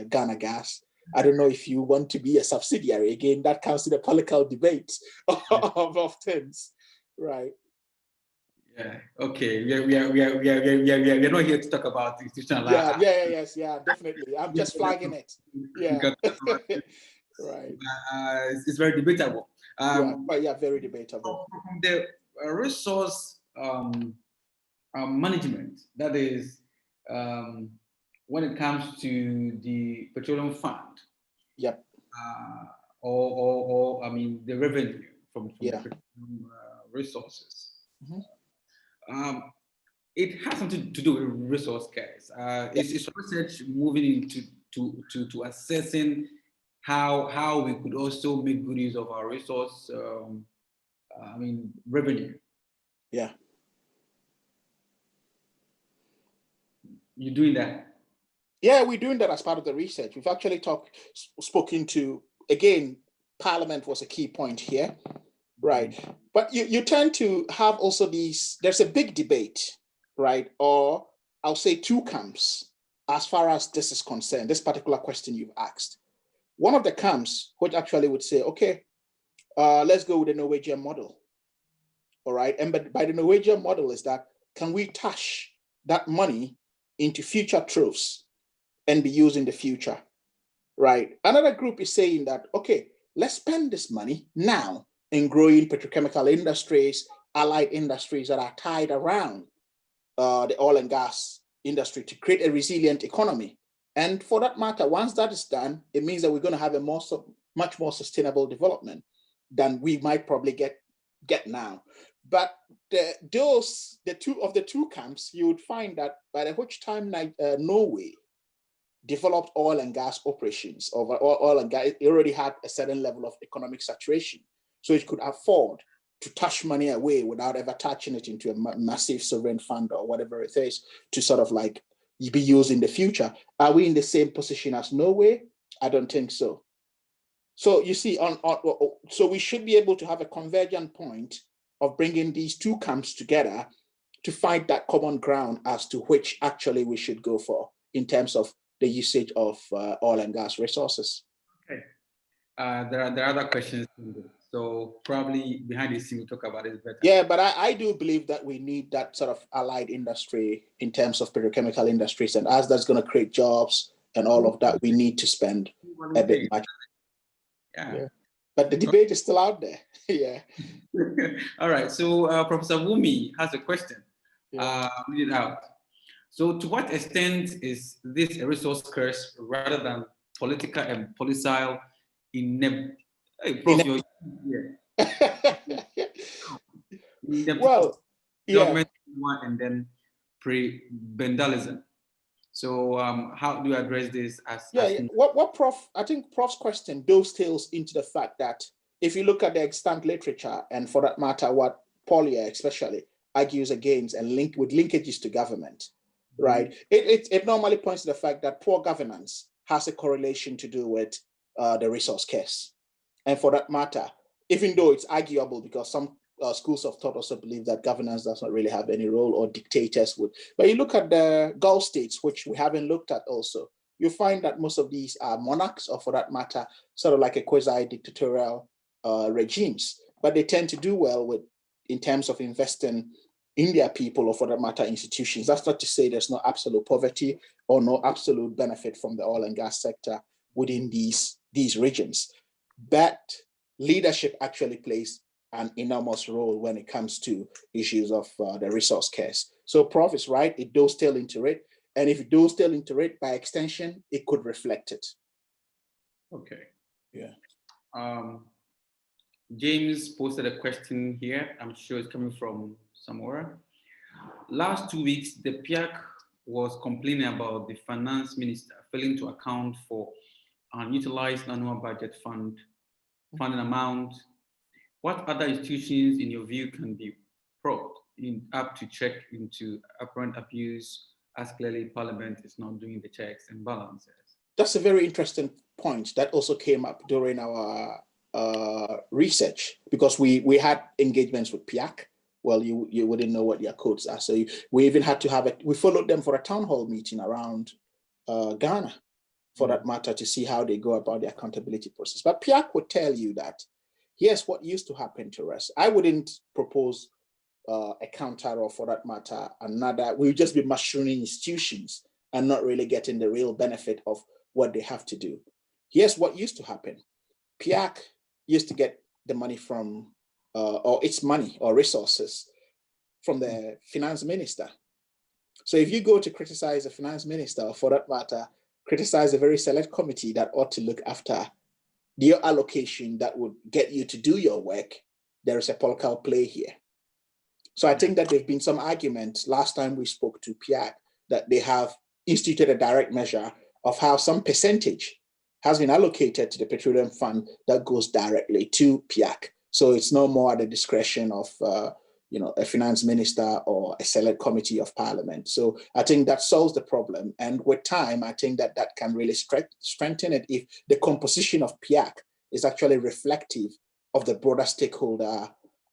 Ghana Gas. I don't know if you want to be a subsidiary. Again, that comes to the political debate of things, right? Yeah. Okay. We are not here to talk about institutional. Yeah, definitely. I'm just flagging it. Yeah. Right. It's very debatable. Very debatable. From the resource management, that is, when it comes to the petroleum fund. Yep. Or I mean the revenue from the petroleum resources. It has something to do with resource scarce. It's research moving into to assessing how we could also make good use of our resource. Revenue. Yeah. You're doing that? Yeah, we're doing that as part of the research. We've actually spoken to, again, Parliament was a key point here, right? But you tend to have also there's a big debate, right? Or I'll say two camps as far as this is concerned, this particular question you've asked. One of the camps, which actually would say, okay, let's go with the Norwegian model, all right? And by the Norwegian model is that, can we tash that money into future troves and be used in the future, right? Another group is saying that, okay, let's spend this money now in growing petrochemical industries, allied industries that are tied around the oil and gas industry to create a resilient economy. And for that matter, once that is done, it means that we're going to have a much more sustainable development than we might probably get now. But the two camps, you would find that by the which time Norway developed oil and gas operations over oil and gas, it already had a certain level of economic saturation. So it could afford to touch money away without ever touching it into a massive sovereign fund or whatever it is, to sort of like be used in the future. Are we in the same position as Norway? I don't think so. So you see, so we should be able to have a convergent point of bringing these two camps together to find that common ground as to which actually we should go for in terms of the usage of oil and gas resources. Okay. There are other questions. So probably behind the scene, we'll talk about it better. Yeah, but I do believe that we need that sort of allied industry in terms of petrochemical industries. And as that's going to create jobs and all of that, we need to spend a bit much. Yeah. But the debate is still out there. Yeah. All right. So Professor Wumi has a question. Read it out. So to what extent is this a resource curse rather than political and policy well, government and then pre-Bendalism. So how do you address this what Prof, I think Prof's question dovetails into the fact that if you look at the extant literature, and for that matter, what Polya especially argues against and with linkages to government, right? It normally points to the fact that poor governance has a correlation to do with the resource curse. And for that matter, even though it's arguable because some schools of thought also believe that governance does not really have any role, or dictators would. But you look at the Gulf states, which we haven't looked at also, you find that most of these are monarchs, or for that matter, sort of like a quasi-dictatorial regimes. But they tend to do well in terms of investing in their people, or for that matter, institutions. That's not to say there's no absolute poverty or no absolute benefit from the oil and gas sector within these regions. But leadership actually plays an enormous role when it comes to issues of the resource curse. So Prof is right, it does tail into it. And if it does tail into it, by extension, it could reflect it. Okay. Yeah. James posted a question here. I'm sure it's coming from somewhere. Last 2 weeks, the PIAC was complaining about the finance minister failing to account for unutilized annual budget funding amount. What other institutions, in your view, can be probed up to check into apparent abuse, as clearly Parliament is not doing the checks and balances? That's a very interesting point that also came up during our research, because we had engagements with PIAC. Well, you wouldn't know what their codes are. So we even had to we followed them for a town hall meeting around Ghana, for that matter, to see how they go about the accountability process. But PIAC would tell you that, here's what used to happen to us. I wouldn't propose a counter, or for that matter, another. We would just be mushrooming institutions and not really getting the real benefit of what they have to do. Here's what used to happen. PIAC used to get the money from, or its money or resources from the finance minister. So if you go to criticize the finance minister, or for that matter, criticize a very select committee that ought to look after your allocation that would get you to do your work, there is a political play here. So I think that there have been some arguments last time we spoke to PIAC that they have instituted a direct measure of how some percentage has been allocated to the petroleum fund that goes directly to PIAC. So it's no more at the discretion of a finance minister or a select committee of parliament. So I think that solves the problem. And with time, I think that can really strengthen it if the composition of PIAC is actually reflective of the broader stakeholder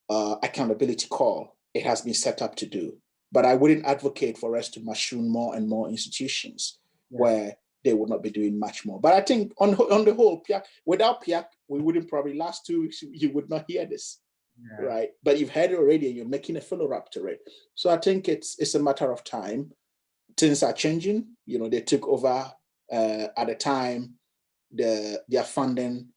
accountability call it has been set up to do. But I wouldn't advocate for us to mushroom more and more institutions where they would not be doing much more. But I think on the whole, PIAC, without PIAC, we wouldn't probably last 2 weeks, you would not hear this. Right, but you've heard it already and you're making a follow-up to it. So I think it's a matter of time. Things are changing. They took over at the time their funding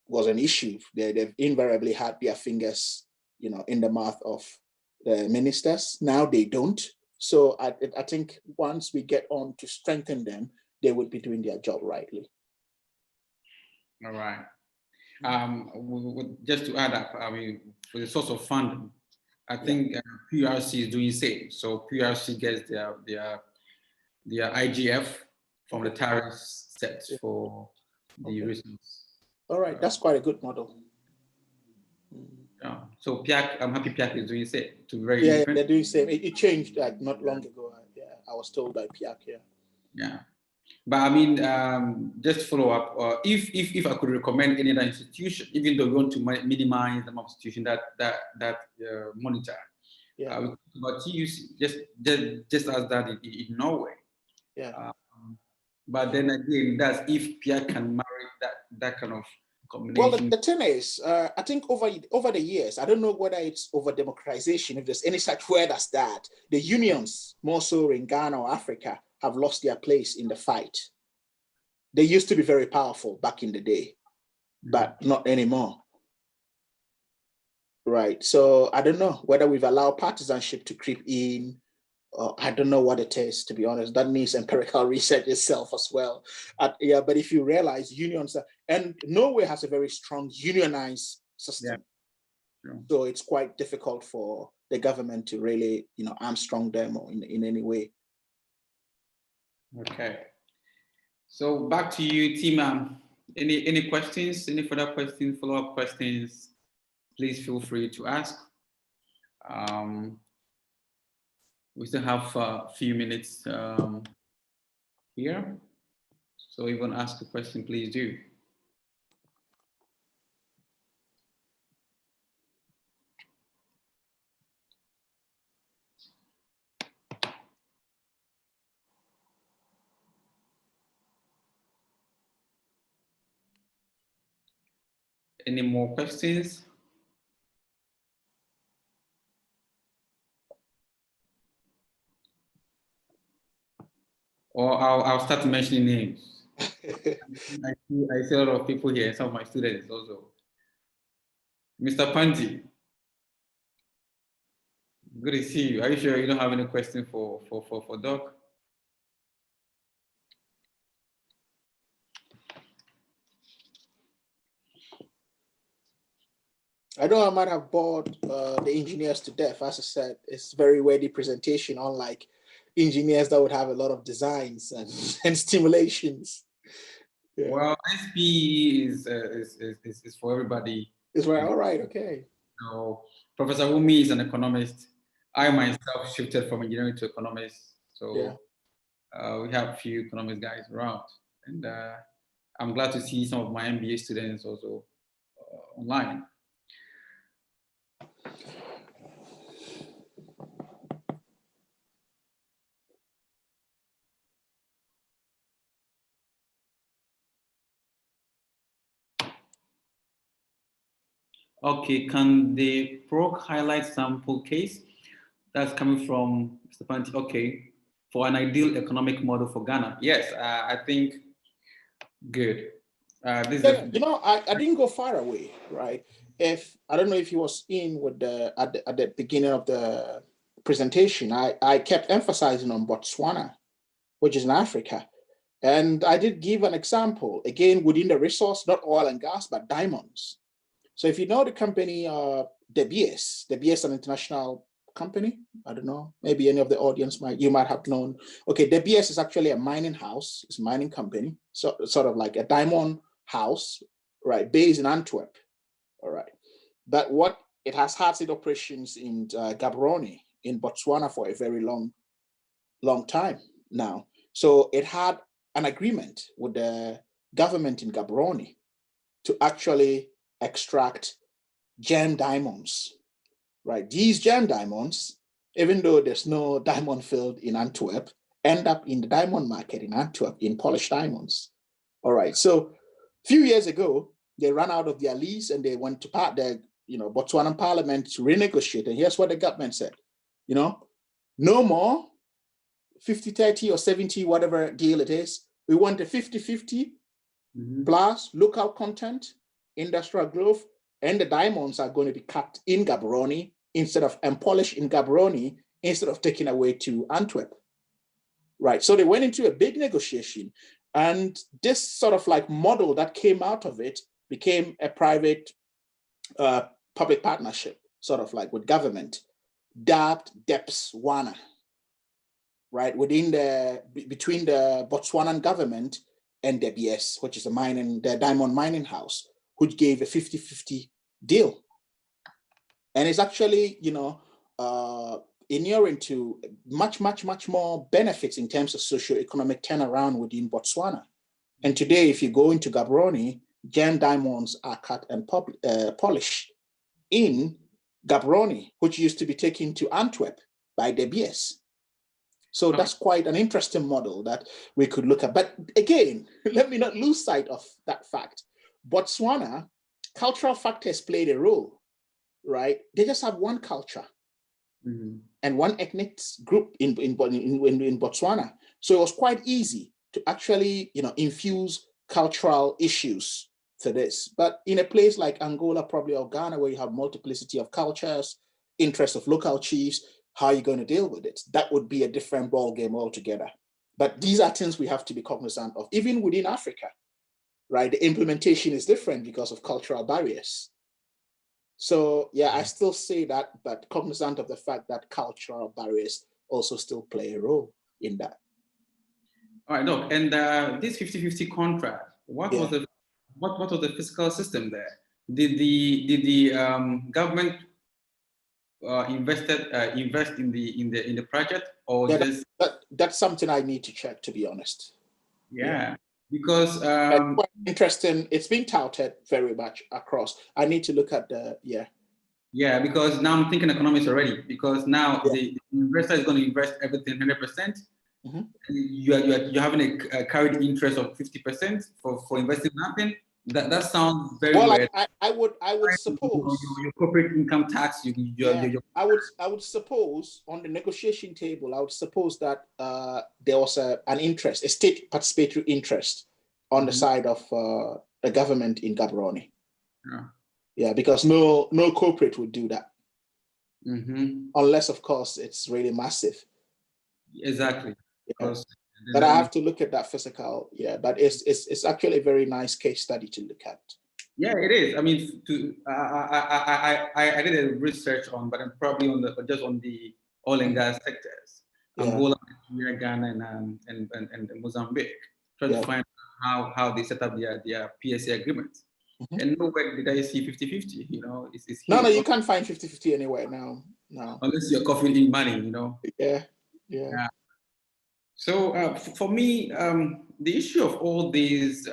was an issue. They've invariably had their fingers in the mouth of the ministers. Now they don't. So I think once we get on to strengthen them, they would be doing their job rightly. All right. Just to add up, for the source of funding, I think PRC is doing the same. So PRC gets their IGF from the tariffs set for the reasons. All right, that's quite a good model. Yeah. So PIAC, I'm happy PIAC is doing the same. They're doing the same. It changed like not long ago. Yeah. I was told by Piak, yeah. Yeah. But I mean, just to follow up, if I could recommend any other institution, even though we want to minimize the number of institutions that monitor, Yeah. we talk about TUC, just as that in Norway. Yeah. But then again, that's if Pierre can marry that kind of Well, combination. the thing is, I think over the years, I don't know whether it's over democratization, if there's any such word as that, the unions, more so in Ghana or Africa, have lost their place in the fight. They used to be very powerful back in the day, but not anymore. Right. So I don't know whether we've allowed partisanship to creep in. I don't know what it is, to be honest. That needs empirical research itself as well. Yeah, but if you realize unions, and Norway has a very strong unionized system. Yeah. Sure. So it's quite difficult for the government to really, armstrong them or in any way. Okay. So back to you, Tima. Any questions? Any further questions? Follow-up questions? Please feel free to ask. We still have a few minutes here. So if you want to ask a question, please do. Any more questions? Or I'll start mentioning names. I see a lot of people here, some of my students also. Mr. Panti, good to see you. Are you sure you don't have any question for Doc? I know I might have bored the engineers to death. As I said, it's very wordy presentation, unlike engineers that would have a lot of designs and stimulations. Yeah. Well, SPE is for everybody. It's right. All right. Okay. So Professor Umi is an economist. I myself shifted from engineering to economics. So yeah. We have a few economics guys around, and I'm glad to see some of my MBA students also online. Okay, can the PROC highlight sample case that's coming from Mr. Panti? Okay, for an ideal economic model for Ghana. Yes, I think good. I didn't go far away, right? I don't know if he was in with at the beginning of the presentation, I kept emphasizing on Botswana, which is in Africa. And I did give an example, again, within the resource, not oil and gas, but diamonds. So if you know the company, De Beers an international company, I don't know, maybe any of the audience might have known. Okay, De Beers is actually a mining house, it's a mining company, so sort of like a diamond house, right, based in Antwerp, all right. But what it has had its operations in Gaborone, in Botswana for a very long time now. So it had an agreement with the government in Gaborone to actually extract gem diamonds, right? These gem diamonds, even though there's no diamond field in Antwerp, end up in the diamond market in Antwerp in polished diamonds. All right, so a few years ago, they ran out of their lease and they went to Botswana parliament to renegotiate. And here's what the government said, no more 50-30 or 70, whatever deal it is. We want a 50-50 plus local content, industrial growth, and the diamonds are going to be cut in Gaborone and polished in Gaborone instead of taken away to Antwerp. Right. So they went into a big negotiation, and this sort of like model that came out of it became a private public partnership, sort of like with government, dubbed DEPSWANA. Right, between the Botswanan government and the BS, which is the diamond mining house, which gave a 50-50 deal. And it's actually, inuring to much more benefits in terms of socio-economic turnaround within Botswana. And today, if you go into Gaborone, gem diamonds are cut and polished in Gaborone, which used to be taken to Antwerp by De Beers. So that's quite an interesting model that we could look at. But again, let me not lose sight of that fact. Botswana, cultural factors played a role, right? They just have one culture and one ethnic group in Botswana. So it was quite easy to actually, infuse cultural issues to this. But in a place like Angola, probably, or Ghana, where you have multiplicity of cultures, interests of local chiefs, how are you going to deal with it? That would be a different ball game altogether. But these are things we have to be cognizant of, even within Africa, right? The implementation is different because of cultural barriers. So yeah, I still say that, but cognizant of the fact that cultural barriers also still play a role in that. All right, look, and this 50-50 contract, what was the fiscal system there? Did the government invest in the project, or just that's something I need to check, to be honest. Because quite interesting. It's been touted very much across. I need to look at the because now I'm thinking economics already, because now the investor is going to invest everything 100%. You're having a carried interest of 50% for investing nothing. That sounds very well. I would suppose your corporate income tax. I would suppose on the negotiation table, I would suppose that there was an interest, a state participatory interest on the side of the government in Gaborone. Yeah, because no corporate would do that, unless of course it's really massive. Exactly. Because but I have to look at that physical. Yeah, but it's actually a very nice case study to look at. Yeah, it is. I mean, I did a research on, but I'm probably on the oil and gas sectors, Angola, Nigeria, Ghana, and Mozambique. Try to find how they set up their PSA agreements. And nowhere did I see 50-50. It's no, you can't find 50-50 anywhere now. No, unless you're coughing in money. Yeah. So for me, the issue of all these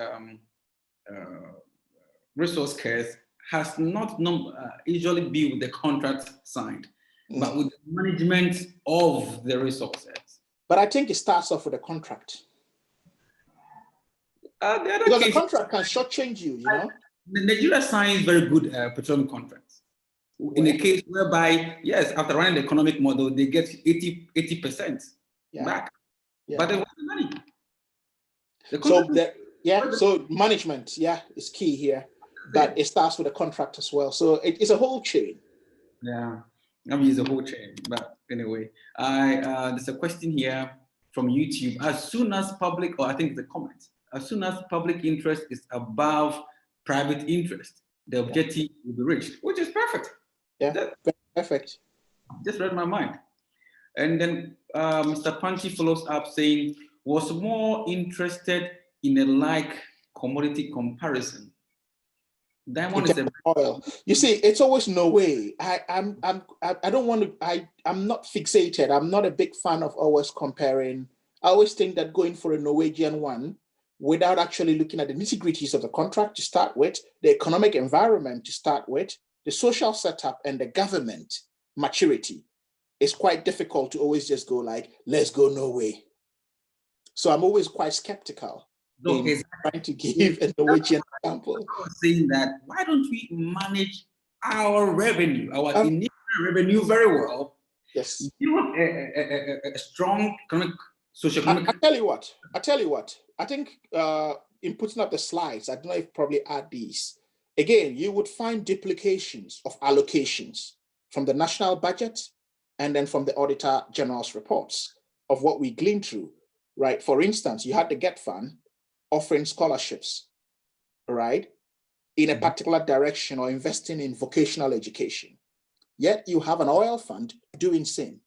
resource cares has not usually be with the contract signed, but with the management of the resources. But I think it starts off with a contract. Because the contract can shortchange you, Nigeria signs very good petroleum contracts. In a case whereby, yes, after running the economic model, they get 80% back. But they want the money. So management, is key here. But it starts with a contract as well. So it's a whole chain. Yeah, I mean, it's a whole chain. But anyway, there's a question here from YouTube. As soon as public, or I think it's a comment, as soon as public interest is above private interest, the objective will be reached, which is perfect. Yeah, perfect. Just read my mind. And then Mr. Panchi follows up saying, was more interested in a like commodity comparison. Diamond is oil. You see, it's always no way. I'm not fixated. I'm not a big fan of always comparing. I always think that going for a Norwegian one without actually looking at the nitty-gritties of the contract to start with, the economic environment to start with, the social setup, and the government maturity, it's quite difficult to always just go like, let's go Norway. So I'm always quite skeptical in trying to give a Norwegian example. I was saying that, why don't we manage our revenue, our initial revenue very well? Yes. You want a strong economic, socioeconomic. I tell you what. I think in putting up the slides, I don't know if probably add these. Again, you would find duplications of allocations from the national budget and then from the Auditor General's reports of what we gleaned through, right? For instance, you had the GET Fund offering scholarships, right, in a particular direction or investing in vocational education. Yet you have an oil fund doing same.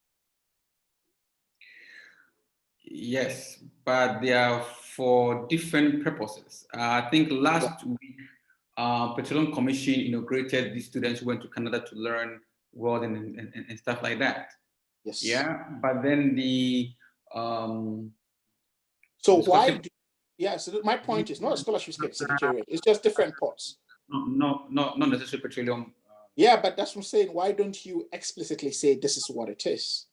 Yes, but they are for different purposes. I think last week, Petroleum Commission inaugurated these students who went to Canada to learn welding and stuff like that. Yes. Yeah, but then the so why? So my point is not a scholarship secretariat. It's just different pots. not necessarily petroleum. Yeah, but that's what I'm saying. Why don't you explicitly say this is what it is,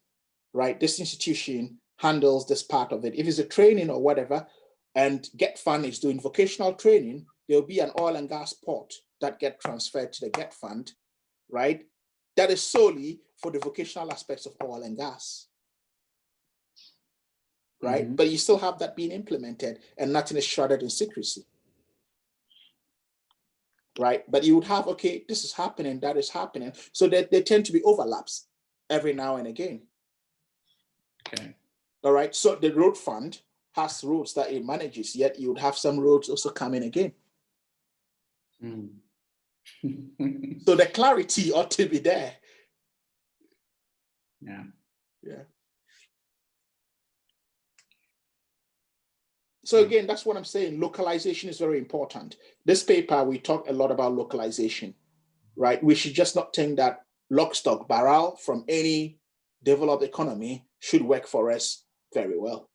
right? This institution handles this part of it. If it's a training or whatever, and Get Fund is doing vocational training, there'll be an oil and gas pot that get transferred to the Get Fund, right? That is solely for the vocational aspects of oil and gas, right? Mm-hmm. But you still have that being implemented and nothing is shrouded in secrecy, right? But you would have, okay, this is happening, that is happening. So that there tend to be overlaps every now and again. Okay. All right. So the road fund has roads that it manages, yet you would have some roads also coming again. Mm. So the clarity ought to be there. Yeah. Yeah. So again, that's what I'm saying. Localization is very important. This paper, we talk a lot about localization, right? We should just not think that lock, stock, barrel from any developed economy should work for us very well.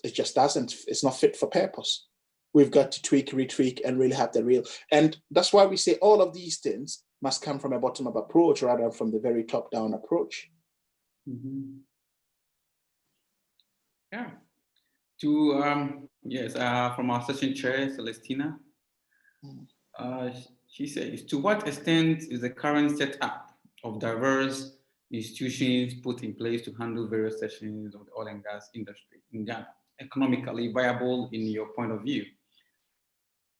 It just doesn't. It's not fit for purpose. We've got to tweak, retweak, and really have the real. And that's why we say all of these things must come from a bottom-up approach rather than from the very top-down approach. Mm-hmm. Yeah. To yes, from our session chair, Celestina, she says, to what extent is the current setup of diverse institutions put in place to handle various sections of the oil and gas industry in Ghana economically viable in your point of view?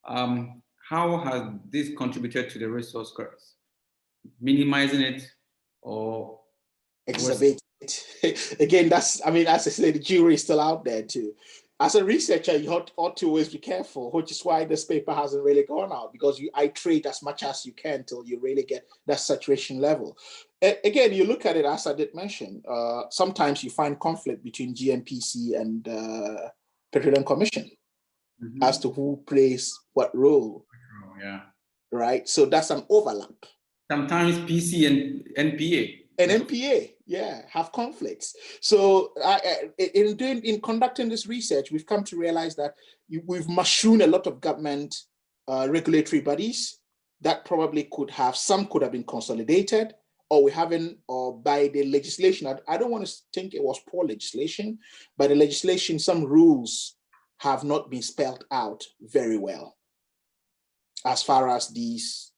How has this contributed to the resource curse? Minimizing it or exacerbating it? Again, that's, I mean, as I say, the jury is still out there too. As a researcher, you ought to always be careful, which is why this paper hasn't really gone out, because you iterate as much as you can till you really get that saturation level. Again, you look at it, as I did mention, sometimes you find conflict between GNPC and Petroleum Commission as to who plays what role. Yeah. Right. So that's an overlap. Sometimes PC and NPA. And NPA, yeah, have conflicts. So in conducting this research, we've come to realize that we've mushroomed a lot of government regulatory bodies that probably could have been consolidated, or we haven't, or by the legislation. I don't want to think it was poor legislation, but the legislation, some rules have not been spelled out very well as far as these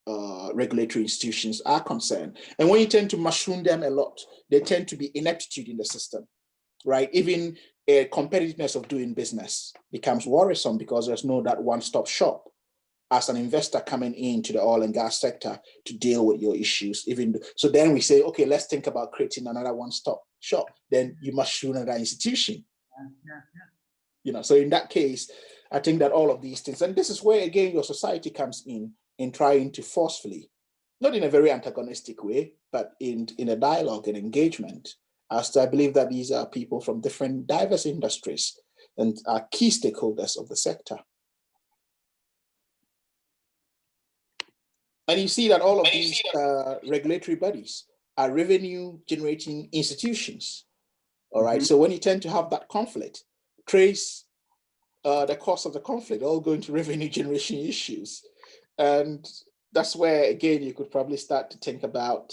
regulatory institutions are concerned. And when you tend to mushroom them a lot, they tend to be ineptitude in the system, right? Even a competitiveness of doing business becomes worrisome because there's no that one-stop shop as an investor coming into the oil and gas sector to deal with your issues. So then we say, okay, let's think about creating another one-stop shop. Then you mushroom another institution. You know, so in that case, I think that all of these things, and this is where again your society comes in trying to forcefully, not in a very antagonistic way, but in a dialogue and engagement, as I believe that these are people from different diverse industries and are key stakeholders of the sector. And you see that all of these regulatory bodies are revenue generating institutions. All right. So when you tend to have that conflict, trace the cost of the conflict all going to revenue generation issues. And that's where, again, you could probably start to think about,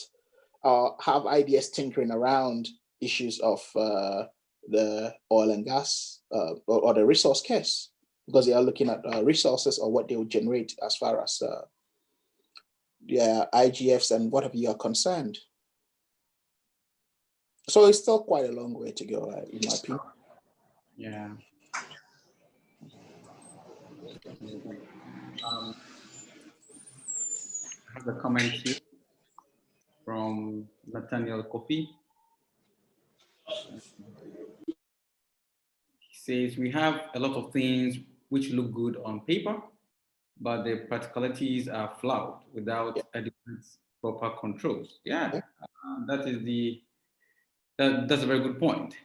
have ideas tinkering around issues of the oil and gas or the resource case, because they are looking at resources or what they will generate as far as IGFs and whatever you are concerned. So it's still quite a long way to go, in my opinion. Yeah. I have a comment here from Nathaniel Kofi. He says, we have a lot of things which look good on paper, but the practicalities are flawed without adequate proper controls. Yeah, that's a very good point.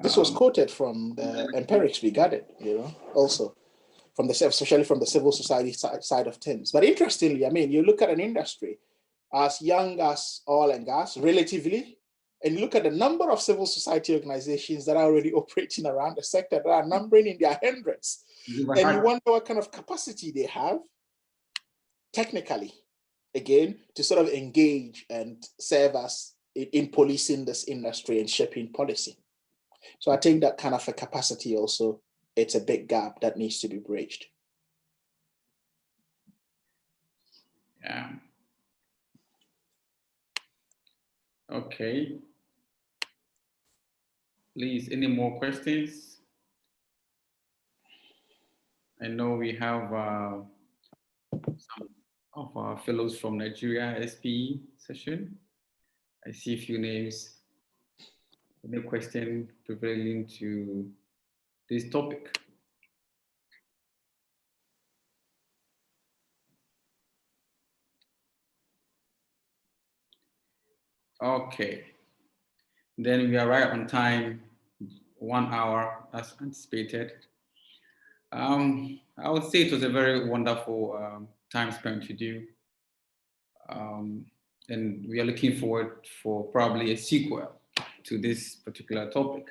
This was quoted from the empirics we gathered, also from especially from the civil society side of things. But interestingly, I mean, you look at an industry as young as oil and gas, relatively, and you look at the number of civil society organizations that are already operating around the sector, that are numbering in their hundreds, and you wonder what kind of capacity they have technically, again, to sort of engage and serve us in policing this industry and shaping policy. So I think that kind of a capacity also, it's a big gap that needs to be bridged. Yeah. Okay. Please, any more questions? I know we have some of our fellows from Nigeria SPE session. I see a few names. Any question prevailing to this topic? Okay. Then we are right on time, 1 hour as anticipated. I would say it was a very wonderful time spent with you. And we are looking forward for probably a sequel to this particular topic.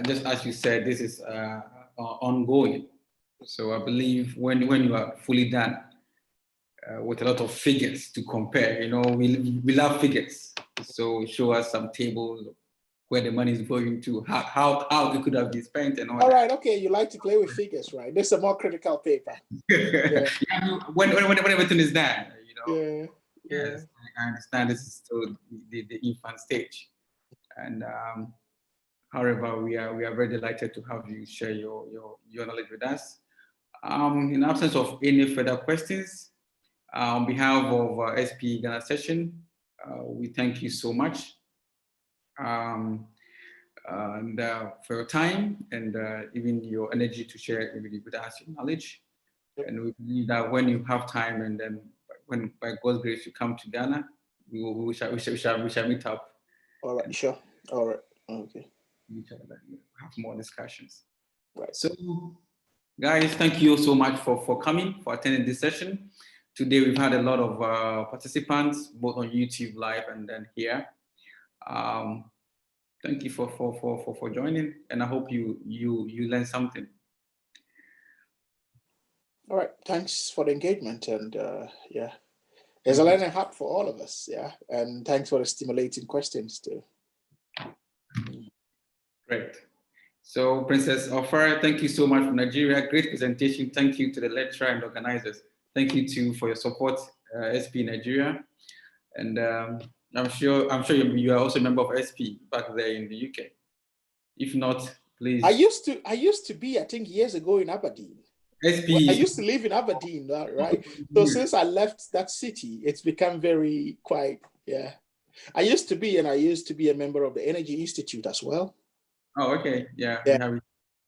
Just as you said, this is ongoing. So I believe when you are fully done with a lot of figures to compare, you know, we love figures. So show us some tables where the money is going to, how it could have been spent and all that. Right, okay, you like to play with figures, right? This is a more critical paper. Yeah. when everything is done, you know. Yeah. Yes, I understand this is still the infant stage. And however, we are very delighted to have you share your knowledge with us. In absence of any further questions, on behalf of SPE Ghana session, we thank you so much and for your time and even your energy to share with us your knowledge. And we believe that when you have time and then when by God's grace you come to Ghana, we shall meet up. All right, sure. All right, okay. Have more discussions. Right. So, guys, thank you so much for coming, for attending this session. Today we've had a lot of participants, both on YouTube Live and then here. Thank you for joining, and I hope you learned something. All right, thanks for the engagement, and yeah, there's a learning hub for all of us, yeah, and thanks for the stimulating questions too. Great. So, Princess Offer, thank you so much from Nigeria. Great presentation. Thank you to the lecturer and organizers. Thank you too for your support, SPE Nigeria, and I'm sure you are also a member of SPE back there in the UK. If not, please. I used to be, I think, years ago in Aberdeen. SPE. Well, I used to live in Aberdeen, right? So since I left that city, it's become very quiet. Yeah, I used to be a member of the Energy Institute as well. Oh, okay. Yeah.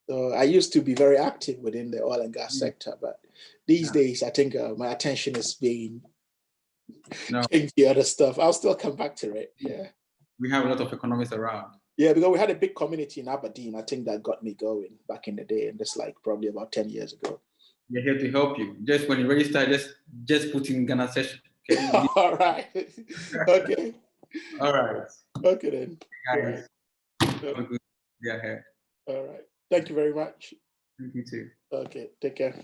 So I used to be very active within the oil and gas sector, but these days I think my attention is being changed to other stuff. I'll still come back to it. Yeah. We have a lot of economists around. Yeah, because we had a big community in Aberdeen. I think that got me going back in the day, and that's like probably about 10 years ago. We're here to help you. Just when you register, just put in Ghana session. Okay? All right. Okay. All right. Okay then. Guys, right. have a good day ahead. All right. Thank you very much. Thank you too. Okay. Take care.